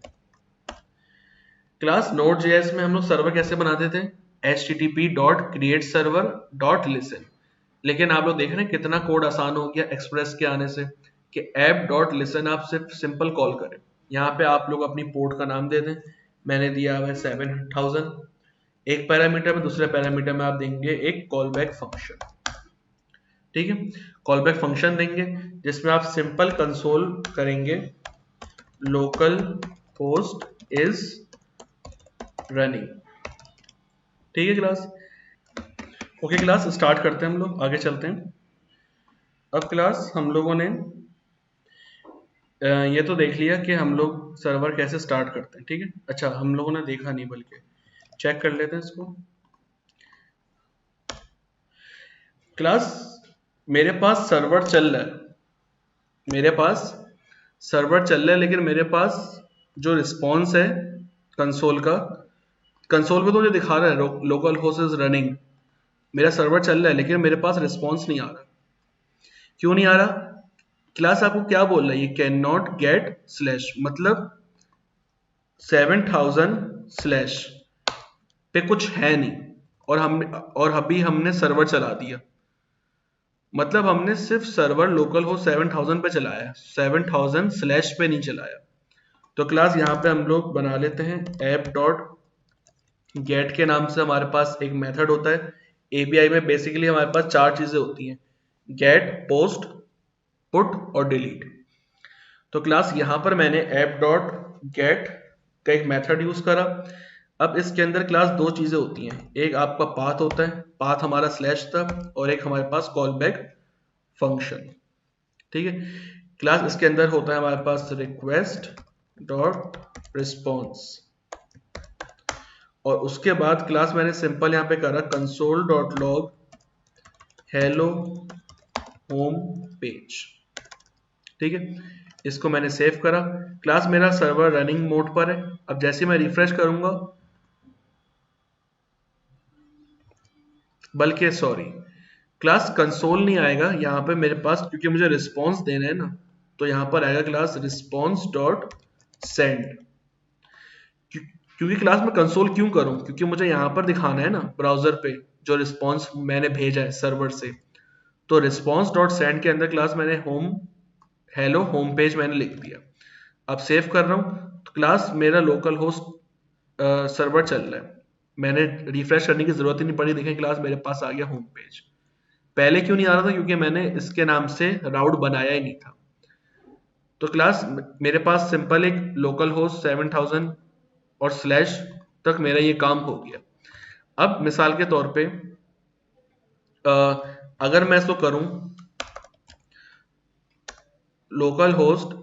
Class node JS में हम लोग सर्वर कैसे बनाते थे, http dot create server dot listen, लेकिन आप लोग देख रहे हैं कितना कोड आसान हो गया एक्सप्रेस के आने से कि ऐप डॉट लिसन आप सिर्फ सिंपल कॉल करें। यहाँ पे आप लोग अपनी पोर्ट का नाम दे दें, मैंने दिया हुआ है 7000, एक पैरामीटर में, दूसरे पैरामीटर में आप देंगे एक कॉल बैक फंक्शन, ठीक है। कॉल बैक फंक्शन देंगे जिसमें आप सिंपल कंसोल करेंगे लोकल होस्ट इज रनिंग, ठीक है क्लास। ओके क्लास, स्टार्ट करते हैं, हम लोग आगे चलते हैं। अब क्लास हम लोगों ने ये तो देख लिया कि हम लोग सर्वर कैसे स्टार्ट करते हैं, ठीक है। अच्छा, हम लोगों ने देखा नहीं बल्कि चेक कर लेते हैं इसको। क्लास मेरे पास सर्वर चल रहा है, मेरे पास सर्वर चल रहा है, लेकिन मेरे पास जो रिस्पॉन्स है कंसोल का, कंसोल पे तो मुझे दिखा रहा है लोकल होस्ट इज रनिंग, मेरा सर्वर चल रहा है, लेकिन मेरे पास रिस्पॉन्स नहीं आ रहा। क्यों नहीं आ रहा? क्लास आपको क्या बोल रहा है, ये कैन नॉट गेट स्लैश, मतलब 7000 स्लैश पे कुछ है नहीं, और अभी हमने सर्वर चला दिया, मतलब हमने सिर्फ सर्वर लोकल हो 7000 पे चलाया, 7000 स्लैश पे नहीं चलाया। तो क्लास यहाँ पे हम लोग बना लेते हैं ऐप डॉट गेट के नाम से हमारे पास एक मेथड होता है। एपीआई में बेसिकली हमारे पास चार चीजें होती हैं, गेट, पोस्ट, पुट और डिलीट। तो क्लास यहाँ पर मैंने ऐप डॉट गेट का एक मेथड यूज करा। अब इसके अंदर क्लास दो चीजें होती हैं, एक आपका पाथ होता है, पाथ हमारा स्लैश था, और एक हमारे पास कॉल बैक फंक्शन, ठीक है। क्लास इसके अंदर होता है हमारे पास रिक्वेस्ट डॉट रिस्पॉन्स, और उसके बाद क्लास मैंने सिंपल यहाँ पे करा console dot log hello home page, ठीक है। इसको मैंने सेव करा। क्लास मेरा सर्वर रनिंग मोड पर है। अब जैसे मैं रिफ्रेश करूंगा, बल्कि सॉरी क्लास कंसोल नहीं आएगा यहाँ पे मेरे पास, क्योंकि मुझे रिस्पॉन्स देना है ना, तो यहाँ पर आएगा क्लास रिस्पॉन्स डॉट सेंड। क्योंकि क्लास में कंसोल क्यों करूं, क्योंकि मुझे यहाँ पर दिखाना है ना ब्राउजर पे जो रिस्पॉन्स मैंने भेजा है सर्वर से। तो रिस्पॉन्स डॉट सेंड के अंदर क्लास मैंने हेलो होम पेज मैंने लिख दिया। अब सेव कर रहा हूँ, तो क्लास मेरा लोकल होस्ट सर्वर चल रहा है, मैंने रिफ्रेश करने की जरूरत ही नहीं पड़ी। देखें क्लास मेरे पास आ गया होम पेज। पहले क्यों नहीं आ रहा था, क्योंकि मैंने इसके नाम से राउट बनाया ही नहीं था। तो क्लास मेरे पास सिंपल एक लोकल होस्ट 7000 और स्लैश तक मेरा ये काम हो गया। अब मिसाल के तौर पे अगर मैं इसको करूं local host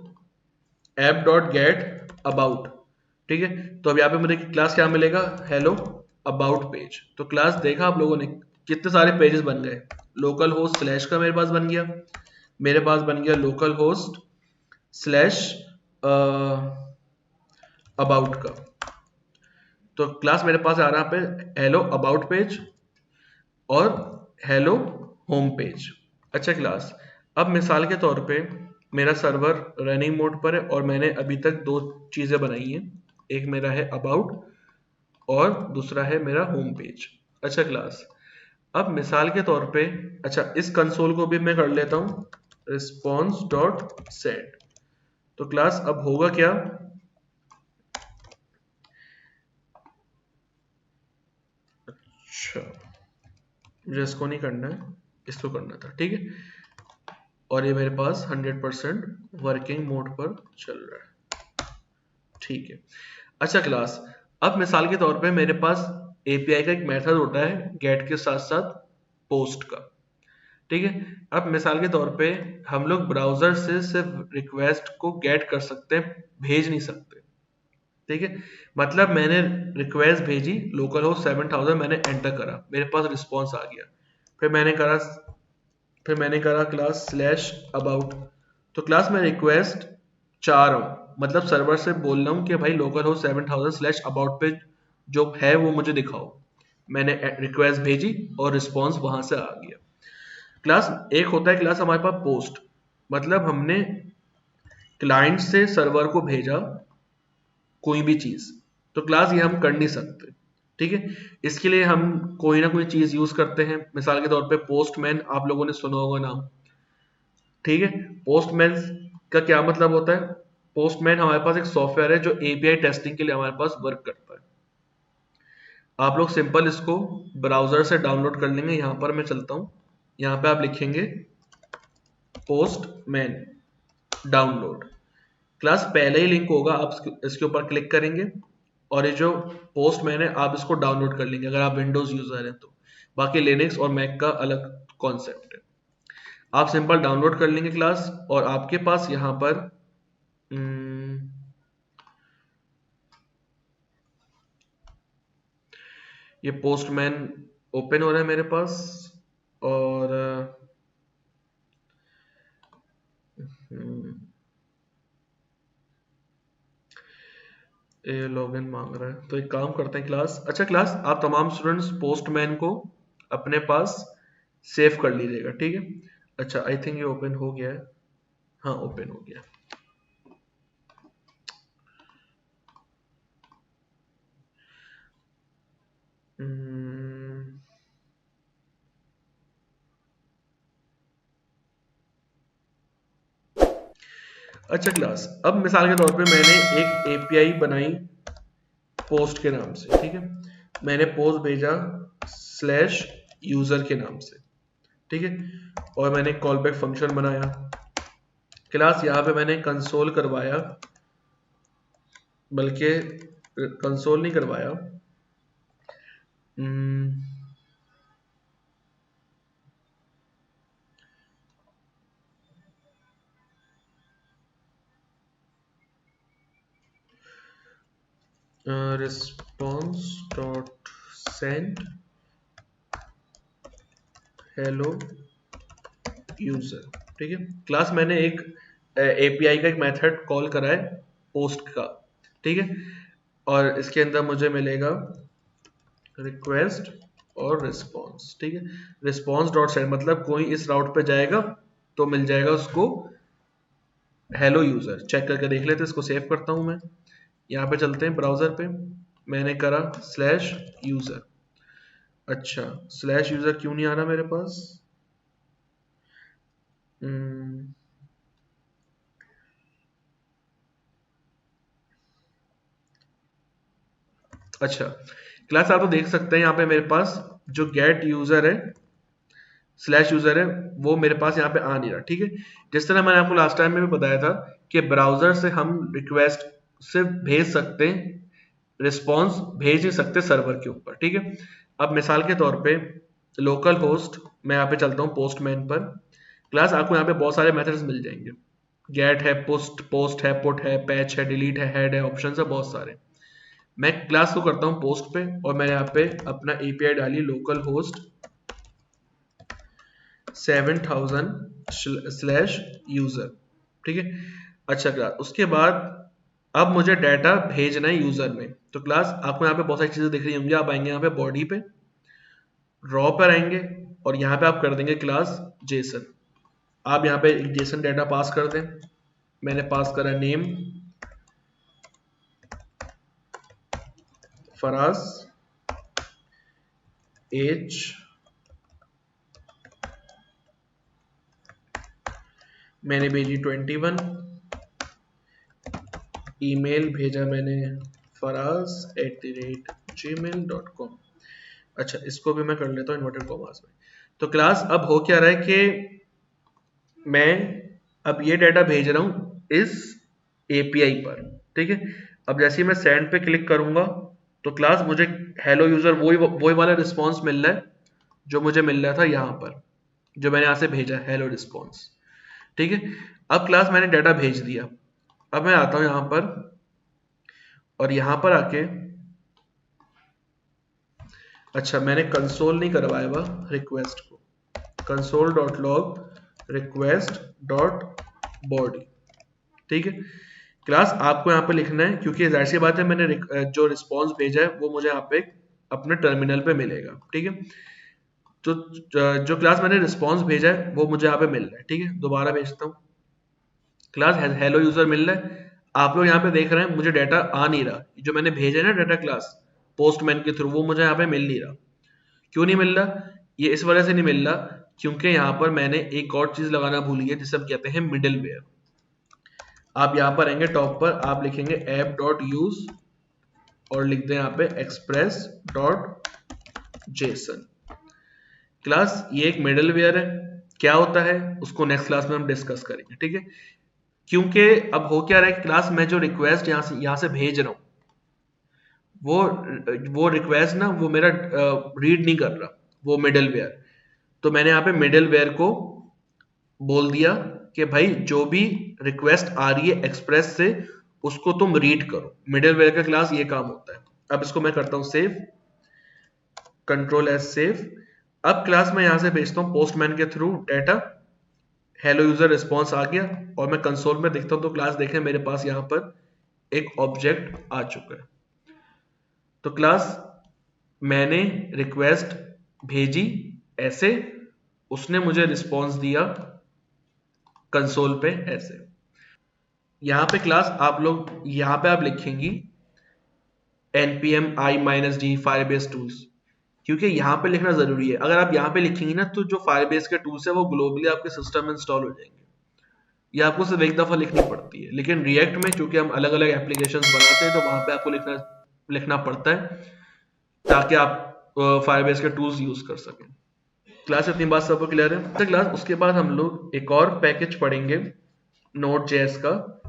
app dot get about, ठीक है, तो अब यहाँ पे मुझे क्लास क्या मिलेगा, हेलो अबाउट पेज। तो क्लास देखा आप लोगों ने कितने सारे पेजेस बन गए। लोकल होस्ट स्लैश का मेरे पास बन गया, मेरे पास बन गया लोकल होस्ट स्लैश अबाउट का, तो क्लास मेरे पास आ रहा है पे हेलो अबाउट पेज और हेलो होम पेज। अच्छा क्लास, अब मिसाल के तौर पे मेरा सर्वर रनिंग मोड पर है और मैंने अभी तक दो चीजें बनाई हैं, एक मेरा है अबाउट और दूसरा है मेरा होम पेज। अच्छा क्लास, अब मिसाल के तौर पे अच्छा इस कंसोल को भी मैं कर लेता हूँ रिस्पॉन्स डॉट सेट। तो क्लास अब होगा क्या, अच्छा मुझे इसको नहीं करना है, इसको करना था, ठीक है। और ये मेरे पास 100% वर्किंग मोड पर चल रहा है, ठीक है। अच्छा क्लास, अब मिसाल के तौर पे मेरे पास एपीआई का एक मेथड होता है गेट के साथ साथ पोस्ट का, ठीक है। अब मिसाल के तौर पे हम लोग ब्राउजर से सिर्फ रिक्वेस्ट को गेट कर सकते हैं, भेज नहीं सकते, ठीक है। मतलब मैंने रिक्वेस्ट भेजी लोकल होस्ट 7000, मैंने एंटर करा, मेरे पास रिस्पॉन्स आ गया, फिर मैंने करा क्लास स्लैश अबाउट। तो क्लास में रिक्वेस्ट चाह रहा हूँ, मतलब सर्वर से बोल रहा हूँ कि भाई लोकल होस्ट 7000 स्लैश अबाउट पे जो है वो मुझे दिखाओ। मैंने रिक्वेस्ट भेजी और रिस्पॉन्स वहां से आ गया। क्लास एक होता है क्लास हमारे पास पोस्ट, मतलब हमने क्लाइंट से सर्वर को भेजा कोई भी चीज, तो क्लास ये हम कर नहीं सकते, ठीक है। इसके लिए हम कोई ना कोई चीज यूज करते हैं, मिसाल के तौर पे पोस्टमैन, आप लोगों ने सुना होगा नाम, ठीक है। पोस्टमैन का क्या मतलब होता है, पोस्टमैन हमारे पास एक सॉफ्टवेयर है जो एपीआई टेस्टिंग के लिए हमारे पास वर्क करता है। आप लोग सिंपल इसको ब्राउजर से डाउनलोड कर लेंगे, यहां पर मैं चलता हूं, यहां पे आप लिखेंगे पोस्टमैन डाउनलोड, क्लास पहले ही लिंक होगा, आप इसके ऊपर क्लिक करेंगे और ये जो पोस्टमैन है आप इसको डाउनलोड कर लेंगे अगर आप विंडोज यूजर हैं तो। बाकी लिनक्स और मैक का अलग कॉन्सेप्ट है। आप सिंपल डाउनलोड कर लेंगे क्लास, और आपके पास यहां पर ये पोस्टमैन ओपन हो रहा है मेरे पास, और ये लॉगिन मांग रहा है, तो एक काम करते हैं क्लास। अच्छा क्लास, आप तमाम स्टूडेंट्स पोस्टमैन को अपने पास सेव कर लीजिएगा, ठीक है। अच्छा आई थिंक ये ओपन हो गया है, हाँ ओपन हो गया। अच्छा क्लास, अब मिसाल के तौर पे मैंने एक एपीआई बनाई पोस्ट के नाम से, ठीक है। मैंने पोस्ट भेजा स्लैश यूजर के नाम से, ठीक है, और मैंने कॉल बैक फंक्शन बनाया। क्लास यहाँ पे मैंने कंसोल करवाया, बल्कि कंसोल नहीं करवाया, response dot send hello user, ठीक है। क्लास मैंने एक एपीआई का एक मेथड कॉल करा है पोस्ट का, ठीक है, और इसके अंदर मुझे मिलेगा रिक्वेस्ट और रिस्पॉन्स, ठीक है। रिस्पॉन्स डॉट सेंड मतलब कोई इस राउट पे जाएगा तो मिल जाएगा उसको हेलो यूजर। चेक करके देख लेते, इसको सेव करता हूं मैं, यहाँ पे चलते हैं ब्राउजर पे, मैंने करा स्लैश यूजर। अच्छा स्लैश यूजर क्यों नहीं आ रहा मेरे पास, अच्छा क्लास आप तो देख सकते हैं यहाँ पे मेरे पास जो गेट यूजर है स्लैश यूजर है वो मेरे पास यहाँ पे आ नहीं रहा, ठीक है। जिस तरह मैंने आपको लास्ट टाइम में भी बताया था कि ब्राउजर से हम रिक्वेस्ट सिर्फ भेज सकते हैं, रिस्पॉन्स भेज नहीं सकते सर्वर के ऊपर, ठीक है। अब मिसाल के तौर पे लोकल होस्ट, मैं यहाँ पे चलता हूँ पोस्टमैन पर, क्लास आपको यहाँ पे बहुत सारे मेथड्स मिल जाएंगे, गेट है, पोस्ट है, पुट है, पैच है, डिलीट है, हेड है, ऑप्शन है बहुत सारे। मैं क्लास को करता हूँ पोस्ट पे और मैंने यहाँ पे अपना एपीआई डाली लोकल होस्ट 7000 स्लैश यूजर, ठीक है। अच्छा क्लास उसके बाद अब मुझे डाटा भेजना है यूजर में। तो क्लास आपको यहाँ पे बहुत सारी चीजें दिख रही होंगी। आप आएंगे यहाँ पे बॉडी पे, रॉ पर आएंगे और यहाँ पे आप कर देंगे क्लास जेसन। आप यहाँ पे एक जेसन डाटा पास कर दें। मैंने पास करा नेम फराज, एज मैंने भेजी 21, ईमेल भेजा मैंने faraz@gmail.com। अच्छा, इसको भी मैं कर लेता हूँ इन्वर्टेड कॉमास में। तो क्लास अब हो क्या रहा है कि मैं अब ये डाटा भेज रहा हूँ इस एपीआई पर, ठीक है। अब जैसे ही मैं सेंड पे क्लिक करूंगा तो क्लास मुझे हेलो यूजर वही वाला रिस्पॉन्स मिल रहा है जो मुझे मिल रहा था यहाँ पर, जो मैंने यहाँ से भेजा हेलो रिस्पॉन्स, ठीक है। अब क्लास मैंने डाटा भेज दिया। अब मैं आता हूँ यहाँ पर और यहाँ पर आके, अच्छा मैंने कंसोल नहीं करवाया हुआ रिक्वेस्ट को, console.log request.body, ठीक है। क्लास आपको यहाँ पे लिखना है क्योंकि जाहिर सी बात है मैंने जो रिस्पॉन्स भेजा है वो मुझे यहाँ पे अपने टर्मिनल पे मिलेगा, ठीक है। तो जो क्लास मैंने रिस्पॉन्स भेजा है वो मुझे यहाँ पे मिल रहा है, ठीक है। दोबारा भेजता हूँ, क्लास हेलो यूजर मिल रहा है। आप लोग यहाँ पे देख रहे हैं मुझे डाटा आ नहीं रहा, जो मैंने भेजा है ना डाटा क्लास पोस्टमैन के थ्रू, वो मुझे यहाँ पे मिल नहीं रहा। क्यों नहीं मिल रहा? ये इस वजह से नहीं मिल रहा क्योंकि यहाँ पर मैंने एक और चीज लगाना भूल गया जिसे हम कहते हैं मिडल वेयर। आप यहाँ पर आएंगे टॉप पर, आप लिखेंगे app.use और लिख दें यहाँ पे express.json। क्लास ये एक मिडल वेयर है, क्या होता है उसको नेक्स्ट क्लास में हम डिस्कस करेंगे, ठीक है। क्योंकि अब हो क्या रहा है क्लास में जो रिक्वेस्ट यहाँ से भेज रहा हूँ वो रिक्वेस्ट ना वो मेरा रीड नहीं कर रहा, वो मिडल वेयर। तो मैंने यहाँ पे मिडल वेयर को बोल दिया कि भाई जो भी रिक्वेस्ट आ रही है एक्सप्रेस से उसको तुम रीड करो। मिडल वेयर का क्लास ये काम होता है। अब इसको मैं करता हूँ सेव, कंट्रोल एस सेव। अब क्लास में यहाँ से भेजता हूँ पोस्टमैन के through data, hello user response आ गया और मैं कंसोल में देखता हूँ तो क्लास देखें मेरे पास यहाँ पर एक ऑब्जेक्ट आ चुका है। तो क्लास मैंने रिक्वेस्ट भेजी ऐसे, उसने मुझे रिस्पॉन्स दिया कंसोल पे ऐसे। यहाँ पे क्लास आप लोग यहाँ पे आप लिखेंगी npm i-d firebase tools, क्योंकि यहाँ पे लिखना जरूरी है। अगर आप यहाँ पे लिखेंगी ना तो जो फायरबेस के टूल्स है वो ग्लोबली आपके सिस्टम में इंस्टॉल हो जाएंगे। ये आपको सिर्फ एक दफा लिखनी पड़ती है, लेकिन रिएक्ट में चूंकि हम अलग अलग एप्लीकेशंस बनाते हैं तो वहां पे आपको लिखना पड़ता है ताकि आप फायरबेस के टूल्स यूज कर सकें। क्लास इतनी बात सबको क्लियर है? तो क्लास उसके बाद हम लोग एक और पैकेज पढ़ेंगे Node.js का।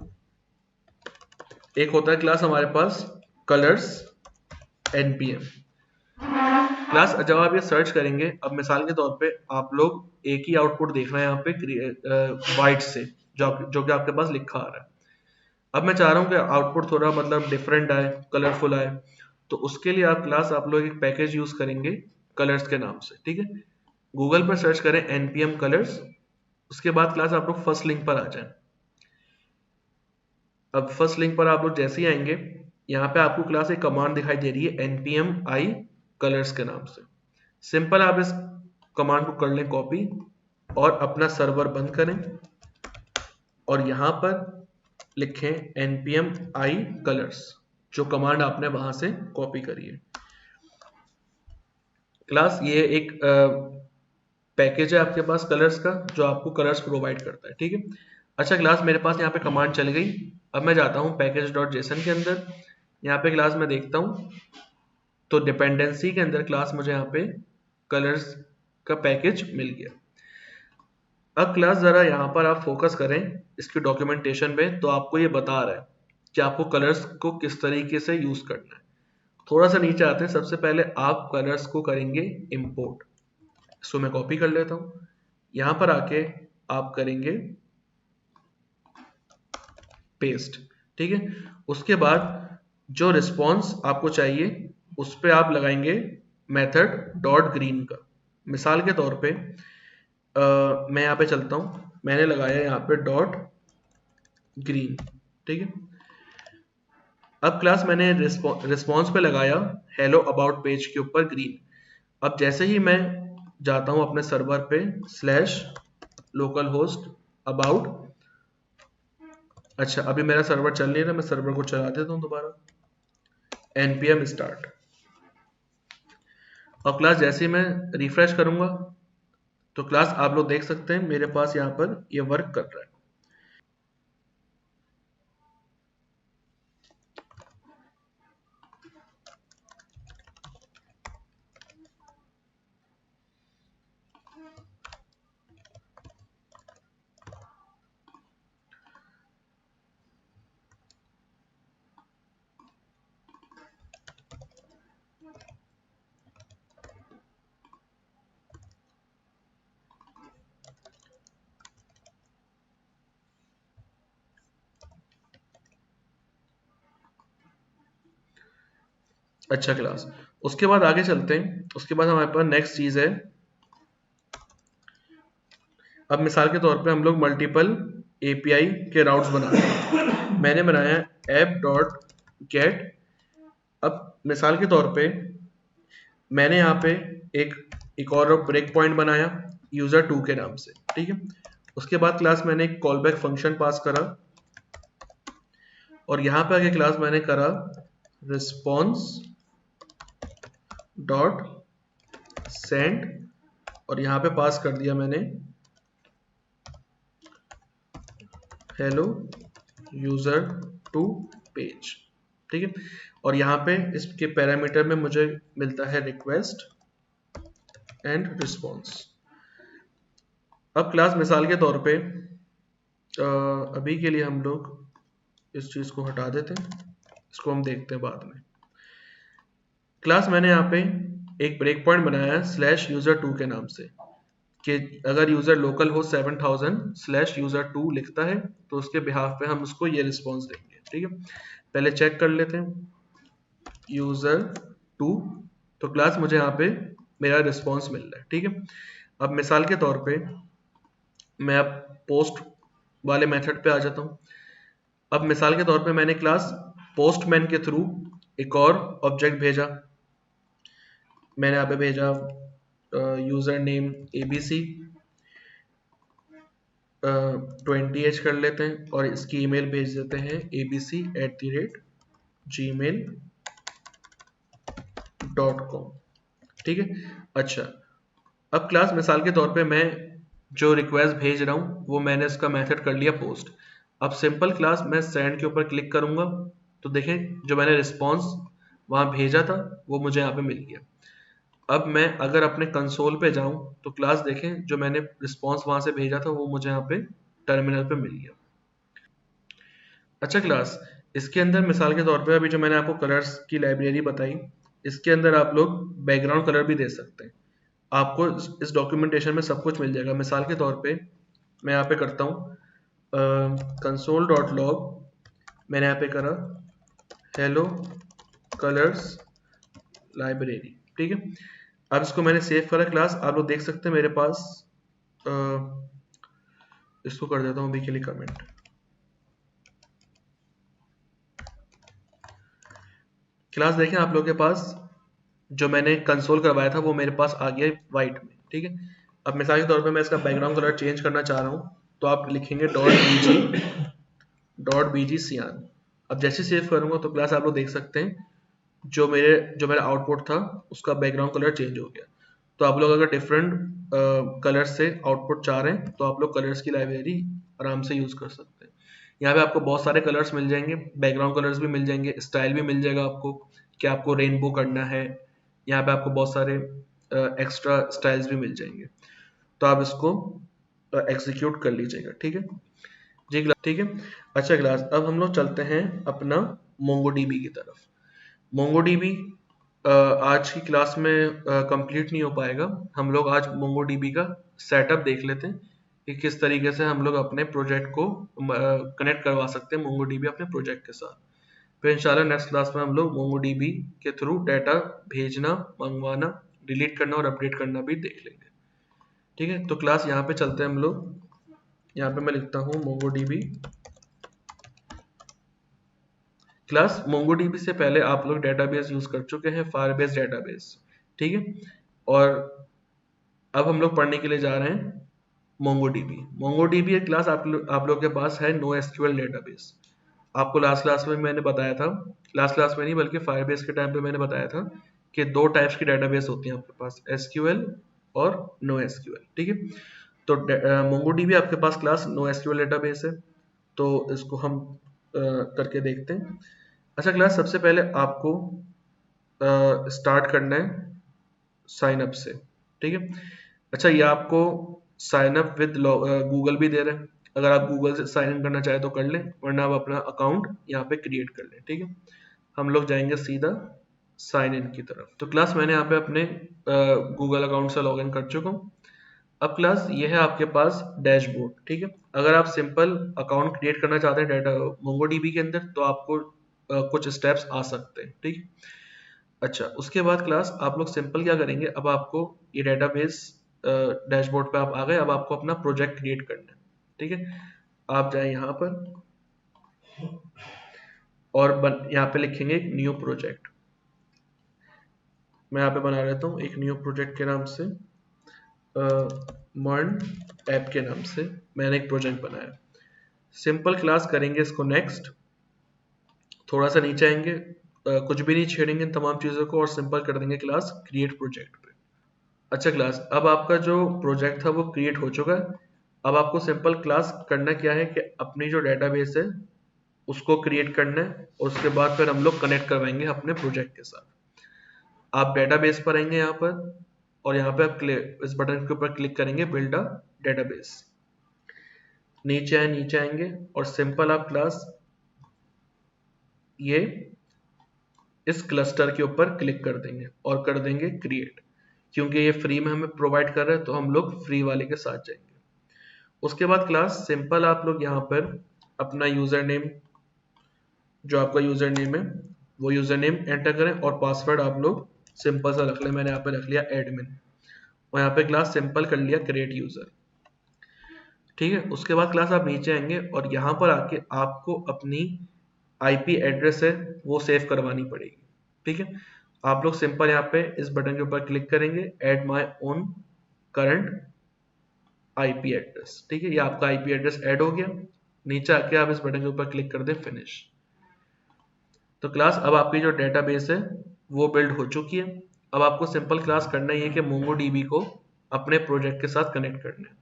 एक होता है क्लास हमारे पास कलर्स npm। क्लास जब आप ये सर्च करेंगे, अब मिसाल के तौर पे आप लोग एक ही आउटपुट देख रहे हैं यहाँ पे वाइट से जो कि आपके पास लिखा आ रहा है। अब मैं चाह रहा हूँ कि आउटपुट थोड़ा मतलब डिफरेंट आए, कलरफुल आए, तो उसके लिए आप लोग एक पैकेज यूज करेंगे कलर्स के नाम से, ठीक है। गूगल पर सर्च करें npm कलर्स, उसके बाद क्लास आप लोग फर्स्ट लिंक पर आ जाएं। अब फर्स्ट लिंक पर आप लोग जैसे ही आएंगे यहाँ पे आपको क्लास एक कमांड दिखाई दे रही है npm i कलर्स के नाम से। सिंपल आप इस कमांड को कर लें कॉपी और अपना सर्वर बंद करें और यहाँ पर लिखें npm i colors, जो कमांड आपने वहां से कॉपी करी है। क्लास ये एक पैकेज है आपके पास कलर्स का जो आपको कलर्स प्रोवाइड करता है, ठीक है। अच्छा क्लास मेरे पास यहाँ पे कमांड चल गई। अब मैं जाता हूँ पैकेज.json के अंदर, यहाँ पे क्लास में देखता हूँ तो डिपेंडेंसी के अंदर क्लास मुझे यहाँ पे कलर्स का पैकेज मिल गया। अब क्लास जरा यहाँ पर आप फोकस करें इसकी डॉक्यूमेंटेशन में, तो आपको ये बता रहा है कि आपको कलर्स को किस तरीके से यूज करना है। थोड़ा सा नीचे आते हैं, सबसे पहले आप कलर्स को करेंगे इंपोर्ट। इसको मैं कॉपी कर लेता हूँ, यहाँ पर आके आप करेंगे पेस्ट, ठीक है। उसके बाद जो रिस्पॉन्स आपको चाहिए उस पर आप लगाएंगे मेथड डॉट ग्रीन का। मिसाल के तौर पे मैं यहाँ पे चलता हूँ, मैंने लगाया यहाँ पे डॉट ग्रीन, ठीक है। अब क्लास मैंने रिस्पॉन्स पे लगाया हेलो अबाउट पेज के ऊपर ग्रीन। अब जैसे ही मैं जाता हूं अपने सर्वर पे स्लैश लोकल होस्ट अबाउट, अच्छा अभी मेरा सर्वर चल नहीं रहा, मैं सर्वर को चला देता हूं दोबारा, npm स्टार्ट। और क्लास जैसे ही मैं रिफ्रेश करूंगा तो क्लास आप लोग देख सकते हैं मेरे पास यहाँ पर ये वर्क कर रहा है। अच्छा क्लास, उसके बाद आगे चलते हैं। उसके बाद हमारे पास नेक्स्ट चीज है, अब मिसाल के तौर पे हम लोग मल्टीपल एपीआई के राउट्स बनाते हैं। मैंने बनाया ऐप डॉट गेट। अब मिसाल के तौर पे मैंने यहाँ पे एक और ब्रेक पॉइंट बनाया यूजर 2 के नाम से, ठीक है। उसके बाद क्लास मैंने एक कॉल बैक फंक्शन पास करा और यहाँ पे आगे क्लास मैंने करा रिस्पॉन्स डॉट सेंड और यहाँ पे पास कर दिया मैंने हेलो यूजर टू पेज, ठीक है। और यहाँ पे इसके पैरामीटर में मुझे मिलता है रिक्वेस्ट एंड रिस्पॉन्स। अब क्लास मिसाल के तौर पे अभी के लिए हम लोग इस चीज को हटा देते हैं, इसको हम देखते हैं बाद में। क्लास मैंने यहाँ पे एक ब्रेक पॉइंट बनाया है स्लैश यूजर 2 के नाम से कि अगर यूजर लोकल हो 7000 स्लैश यूजर 2 लिखता है तो उसके बिहाफ पे हम उसको ये रिस्पॉन्स देंगे, ठीक है। पहले चेक कर लेते हैं यूजर 2, तो क्लास मुझे यहाँ पे मेरा रिस्पॉन्स मिल रहा है, ठीक है। अब मिसाल के तौर पे मैं अब पोस्ट वाले मेथड पे आ जाता हूँ। अब मिसाल के तौर पे मैंने क्लास पोस्टमैन के थ्रू एक और ऑब्जेक्ट भेजा। मैंने यहाँ पे भेजा यूजर नेम abc 20h कर लेते हैं और इसकी ईमेल भेज देते हैं abc@gmail.com, ठीक है। अच्छा, अब क्लास मिसाल के तौर पे मैं जो रिक्वेस्ट भेज रहा हूँ वो मैंने इसका मेथड कर लिया पोस्ट। अब सिंपल क्लास मैं सेंड के ऊपर क्लिक करूंगा तो देखें जो मैंने रिस्पॉन्स वहां भेजा था वो मुझे यहाँ पे मिल गया। अब मैं अगर अपने कंसोल पे जाऊं तो क्लास देखें जो मैंने रिस्पॉन्स वहां से भेजा था वो मुझे यहाँ पे टर्मिनल पे मिल गया। अच्छा क्लास, इसके अंदर मिसाल के तौर पे अभी जो मैंने आपको कलर्स की लाइब्रेरी बताई, इसके अंदर आप लोग बैकग्राउंड कलर भी दे सकते हैं। आपको इस डॉक्यूमेंटेशन में सब कुछ मिल जाएगा। मिसाल के तौर पे मैं यहाँ पे करता हूँ console.log, मैंने यहाँ पे करा हेलो कलर्स लाइब्रेरी, ठीक है। अब इसको मैंने सेव करा क्लास, आप लोग देख सकते हैं मेरे पास इसको कर देता हूँ अभी के लिए कमेंट। क्लास देखें आप लोग के पास जो मैंने कंसोल करवाया था वो मेरे पास आ गया व्हाइट में, ठीक है। अब मिसाल के तौर पे मैं इसका बैकग्राउंड कलर चेंज करना चाह रहा हूँ तो आप लिखेंगे .bg cyan। अब जैसे सेव करूंगा तो क्लास आप लोग देख सकते हैं जो मेरा आउटपुट था उसका बैकग्राउंड कलर चेंज हो गया। तो आप लोग अगर डिफरेंट कलर से आउटपुट चाह रहे हैं तो आप लोग कलर्स की लाइब्रेरी आराम से यूज कर सकते हैं। यहाँ पे आपको बहुत सारे कलर्स मिल जाएंगे, बैकग्राउंड कलर्स भी मिल जाएंगे, स्टाइल भी मिल जाएगा आपको कि आपको रेनबो करना है। यहाँ पे आपको बहुत सारे एक्स्ट्रा स्टाइल्स भी मिल जाएंगे, तो आप इसको एग्जीक्यूट कर लीजिएगा, ठीक है जी क्लास, ठीक है। अच्छा क्लास, अब हम लोग चलते हैं अपना MongoDB की तरफ। MongoDB आज की क्लास में कंप्लीट नहीं हो पाएगा। हम लोग आज MongoDB का सेटअप देख लेते हैं कि किस तरीके से हम लोग अपने प्रोजेक्ट को कनेक्ट करवा सकते हैं MongoDB अपने प्रोजेक्ट के साथ। फिर इंशाल्लाह नेक्स्ट क्लास में हम लोग MongoDB के थ्रू डाटा भेजना, मंगवाना, डिलीट करना और अपडेट करना भी देख लेंगे, ठीक है। तो क्लास यहाँ पे चलते हैं हम लोग। यहाँ पे मैं लिखता हूँ MongoDB क्लास MongoDB से पहले आप लोग डेटाबेस यूज कर चुके हैं, फायरबेस डेटाबेस, ठीक है। और अब हम लोग पढ़ने के लिए जा रहे हैं MongoDB। MongoDB एक क्लास आप लोग के पास है NoSQL डेटाबेस। आपको लास्ट क्लास में मैंने बताया था, लास्ट क्लास में नहीं बल्कि फायरबेस के टाइम पे मैंने बताया था कि दो टाइप्स की डेटाबेस होती हैं आपके पास, SQL और NoSQL, ठीक है। तो MongoDB आपके पास क्लास NoSQL डेटाबेस है, तो इसको हम करके देखते हैं। अच्छा क्लास, सबसे पहले आपको स्टार्ट करना है साइन अप से, ठीक है। अच्छा, ये आपको साइन अप विद गूगल भी दे रहे हैं, अगर आप गूगल से साइन इन करना चाहे तो कर लें, वरना आप अपना अकाउंट यहाँ पे क्रिएट कर लें, ठीक है। हम लोग जाएंगे सीधा साइन इन की तरफ। तो क्लास मैंने यहाँ पे अपने गूगल अकाउंट से लॉग इन कर चुका हूँ। अब क्लास ये है आपके पास डैशबोर्ड, ठीक है। अगर आप सिंपल अकाउंट क्रिएट करना चाहते हैं डाटा MongoDB के अंदर, तो आपको कुछ स्टेप्स आ सकते हैं, ठीक है। अच्छा, उसके बाद क्लास आप लोग सिंपल क्या करेंगे, अब आपको ये डेटाबेस डैशबोर्ड पे आप आ गए, अब आपको अपना प्रोजेक्ट क्रिएट करना है, ठीक है। आप जाए यहाँ पर और यहाँ पे लिखेंगे एक न्यू प्रोजेक्ट। मैं यहाँ पे बना लेता हूँ एक न्यू प्रोजेक्ट के नाम से, मर्न ऐप के नाम से मैंने एक प्रोजेक्ट बनाया। सिंपल क्लास करेंगे इसको नेक्स्ट, थोड़ा सा नीचे आएंगे, कुछ भी नहीं छेड़ेंगे इन तमाम चीज़ों को और सिंपल कर देंगे क्लास क्रिएट प्रोजेक्ट पे। अच्छा क्लास, अब आपका जो प्रोजेक्ट था वो क्रिएट हो चुका है। अब आपको सिंपल क्लास करना क्या है कि अपनी जो डेटाबेस है उसको क्रिएट करना है, और उसके बाद फिर हम लोग कनेक्ट करवाएंगे अपने प्रोजेक्ट के साथ। आप डेटाबेस पर आएंगे यहाँ पर, और यहाँ पे आप इस बटन के ऊपर क्लिक करेंगे बिल्ड अ डेटाबेस। नीचे आएंगे और सिंपल आप क्लास ये इस क्लस्टर के ऊपर क्लिक कर देंगे और कर देंगे क्रिएट। क्योंकि ये फ्री में हमें प्रोवाइड कर रहे हैं तो हम लोग फ्री वाले के साथ जाएंगे। उसके बाद क्लास सिंपल आप लोग यहाँ पर अपना यूजर नेम, जो आपका यूजर नेम है वो यूजर नेम एंटर करें, और पासवर्ड आप लोग सिंपल सा रख लें। मैंने यहाँ पे रख लिया एडमिन, और यहाँ पे क्लास सिंपल कर लिया क्रिएट यूजर, ठीक है। उसके बाद क्लास आप नीचे आएंगे और यहाँ पर आके आपको अपनी आईपी एड्रेस है वो सेव करवानी पड़ेगी, ठीक है। आप लोग सिंपल यहाँ पे इस बटन के ऊपर क्लिक करेंगे, add my own current IP address, ठीक है। ये आपका आईपी एड्रेस ऐड हो गया। नीचे आके आप इस बटन के ऊपर क्लिक कर दें फिनिश। तो क्लास अब आपकी जो डेटाबेस है वो बिल्ड हो चुकी है। अब आपको सिंपल क्लास करना ही है कि MongoDB को अपने प्रोजेक्ट के साथ कनेक्ट करना है।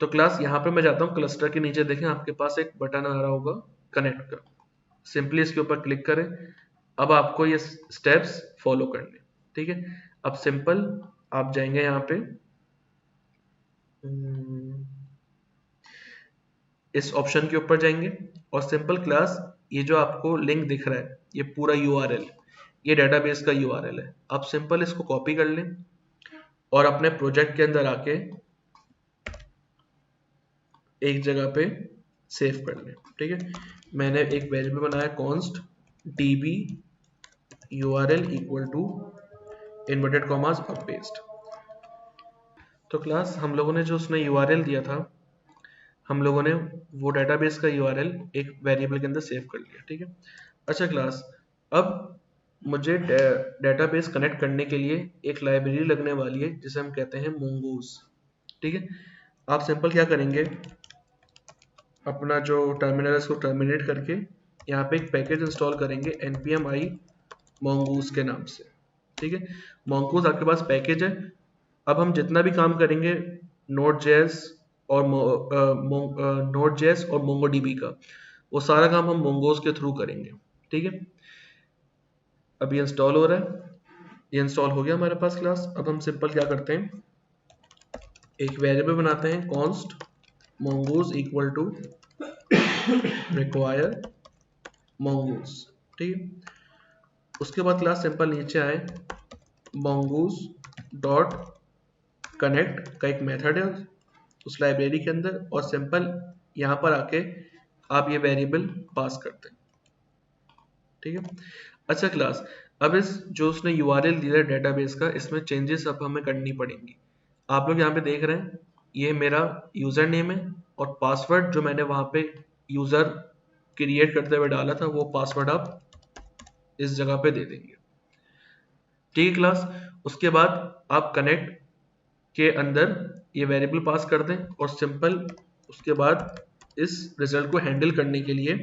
तो क्लास यहाँ पे मैं जाता हूँ क्लस्टर के नीचे, देखें आपके पास एक बटन आ रहा होगा कनेक्ट का, सिंपली इसके ऊपर क्लिक करें। अब आपको ये स्टेप्स फॉलो करने, ठीक है। अब सिंपल आप जाएंगे यहाँ पे इस ऑप्शन के ऊपर जाएंगे, और सिंपल क्लास ये जो आपको लिंक दिख रहा है ये पूरा URL, ये डेटाबेस का URL है। आप सिंपल इसको कॉपी कर लें और अपने प्रोजेक्ट के अंदर आके एक जगह पे सेव कर लें, ठीक है। मैंने एक वेरिएबल बनाया const db URL equal to inverted commas और पेस्ट। तो क्लास हम लोगों ने जो उसने URL दिया था, हम लोगों ने वो डेटाबेस का URL एक वेरिएबल के अंदर सेव कर लिया, ठीक है। अच्छा क्लास, अब मुझे डेटाबेस कनेक्ट करने के लिए एक लाइब्रेरी लगने वाली है जिसे हम कहते हैं Mongoose, ठीक है। आप सिंपल क्या करेंगे, अपना जो टर्मिनल है उसको टर्मिनेट करके यहाँ पे एक पैकेज इंस्टॉल करेंगे npm i mongoose के नाम से, ठीक है। mongoose आपके पास पैकेज है। अब हम जितना भी काम करेंगे Node.js और MongoDB का, वो सारा काम हम Mongoose के थ्रू करेंगे, ठीक है। अभी इंस्टॉल हो रहा है, ये इंस्टॉल हो गया हमारे पास क्लास। अब हम सिंपल क्या करते हैं, एक वेरिएबल बनाते हैं const mongoose equal to require mongoose, ठीक है। उसके बाद क्लास सिंपल नीचे आए, mongoose डॉट कनेक्ट का एक मेथड है उस लाइब्रेरी के अंदर, और सिंपल यहाँ पर आके आप ये वेरिएबल पास करते हैं, ठीक है। अच्छा क्लास, अब इस जो उसने URL दिया है डेटाबेस का, इसमें चेंजेस अब हमें करनी पड़ेंगी। आप लोग यहाँ पे देख रहे हैं ये मेरा यूजर नेम है, और पासवर्ड जो मैंने वहाँ पे यूजर क्रिएट करते हुए डाला था वो पासवर्ड आप इस जगह पे दे देंगे। ठीक है क्लास। उसके बाद आप कनेक्ट के अंदर ये वेरिएबल पास कर दें और सिंपल उसके बाद इस रिजल्ट को हैंडल करने के लिए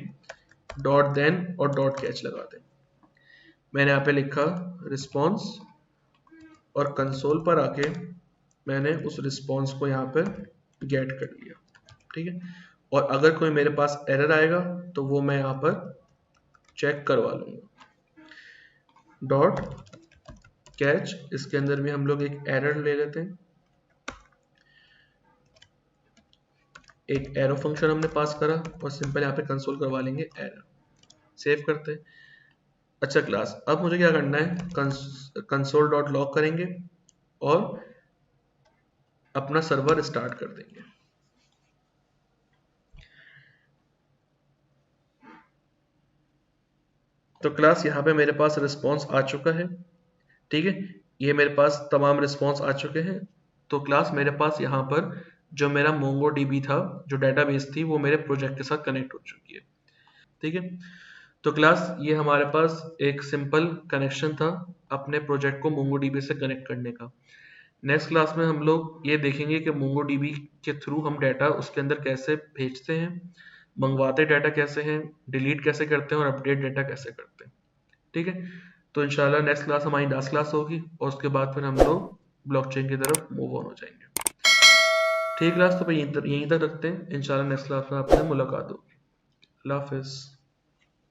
डॉट देन और डॉट कैच लगा दें। मैंने यहाँ पे लिखा रिस्पॉन्स और कंसोल पर आके मैंने उस रिस्पॉन्स को यहाँ पर गेट कर लिया। ठीक है, और अगर कोई मेरे पास एरर आएगा तो वो मैं यहाँ पर चेक करवा लूंगा। डॉट कैच, इसके अंदर भी हम लोग एक एरर ले लेते हैं, एक एरो फंक्शन हमने पास करा और सिंपल यहाँ पे कंसोल करवा लेंगे एरर। सेव करते हैं। अच्छा क्लास, अब मुझे क्या करना है, कंसोल डॉट लॉग करेंगे और अपना सर्वर स्टार्ट कर देंगे। तो क्लास यहाँ पे मेरे पास रिस्पॉन्स आ चुका है। ठीक है, ये मेरे पास तमाम रिस्पॉन्स आ चुके हैं। तो क्लास मेरे पास यहाँ पर जो मेरा MongoDB था, जो डेटाबेस थी, वो मेरे प्रोजेक्ट के साथ कनेक्ट हो चुकी है। ठीक है, तो क्लास ये हमारे पास एक सिंपल कनेक्शन था अपने प्रोजेक्ट को MongoDB से कनेक्ट करने का। नेक्स्ट क्लास में हम लोग ये देखेंगे कि MongoDB के थ्रू हम डाटा उसके अंदर कैसे भेजते हैं, मंगवाते डाटा कैसे हैं, डिलीट कैसे करते हैं और अपडेट डाटा कैसे करते हैं। ठीक है, तो इंशाल्लाह नेक्स्ट क्लास हमारी लास्ट क्लास होगी और उसके बाद फिर हम लोग ब्लॉकचेन की तरफ मूव ऑन हो जाएंगे। ठीक क्लास, तो यहीं तक रखते हैं। इंशाल्लाह नेक्स्ट क्लास में आपसे मुलाकात होगी। अल्लाह हाफिज़।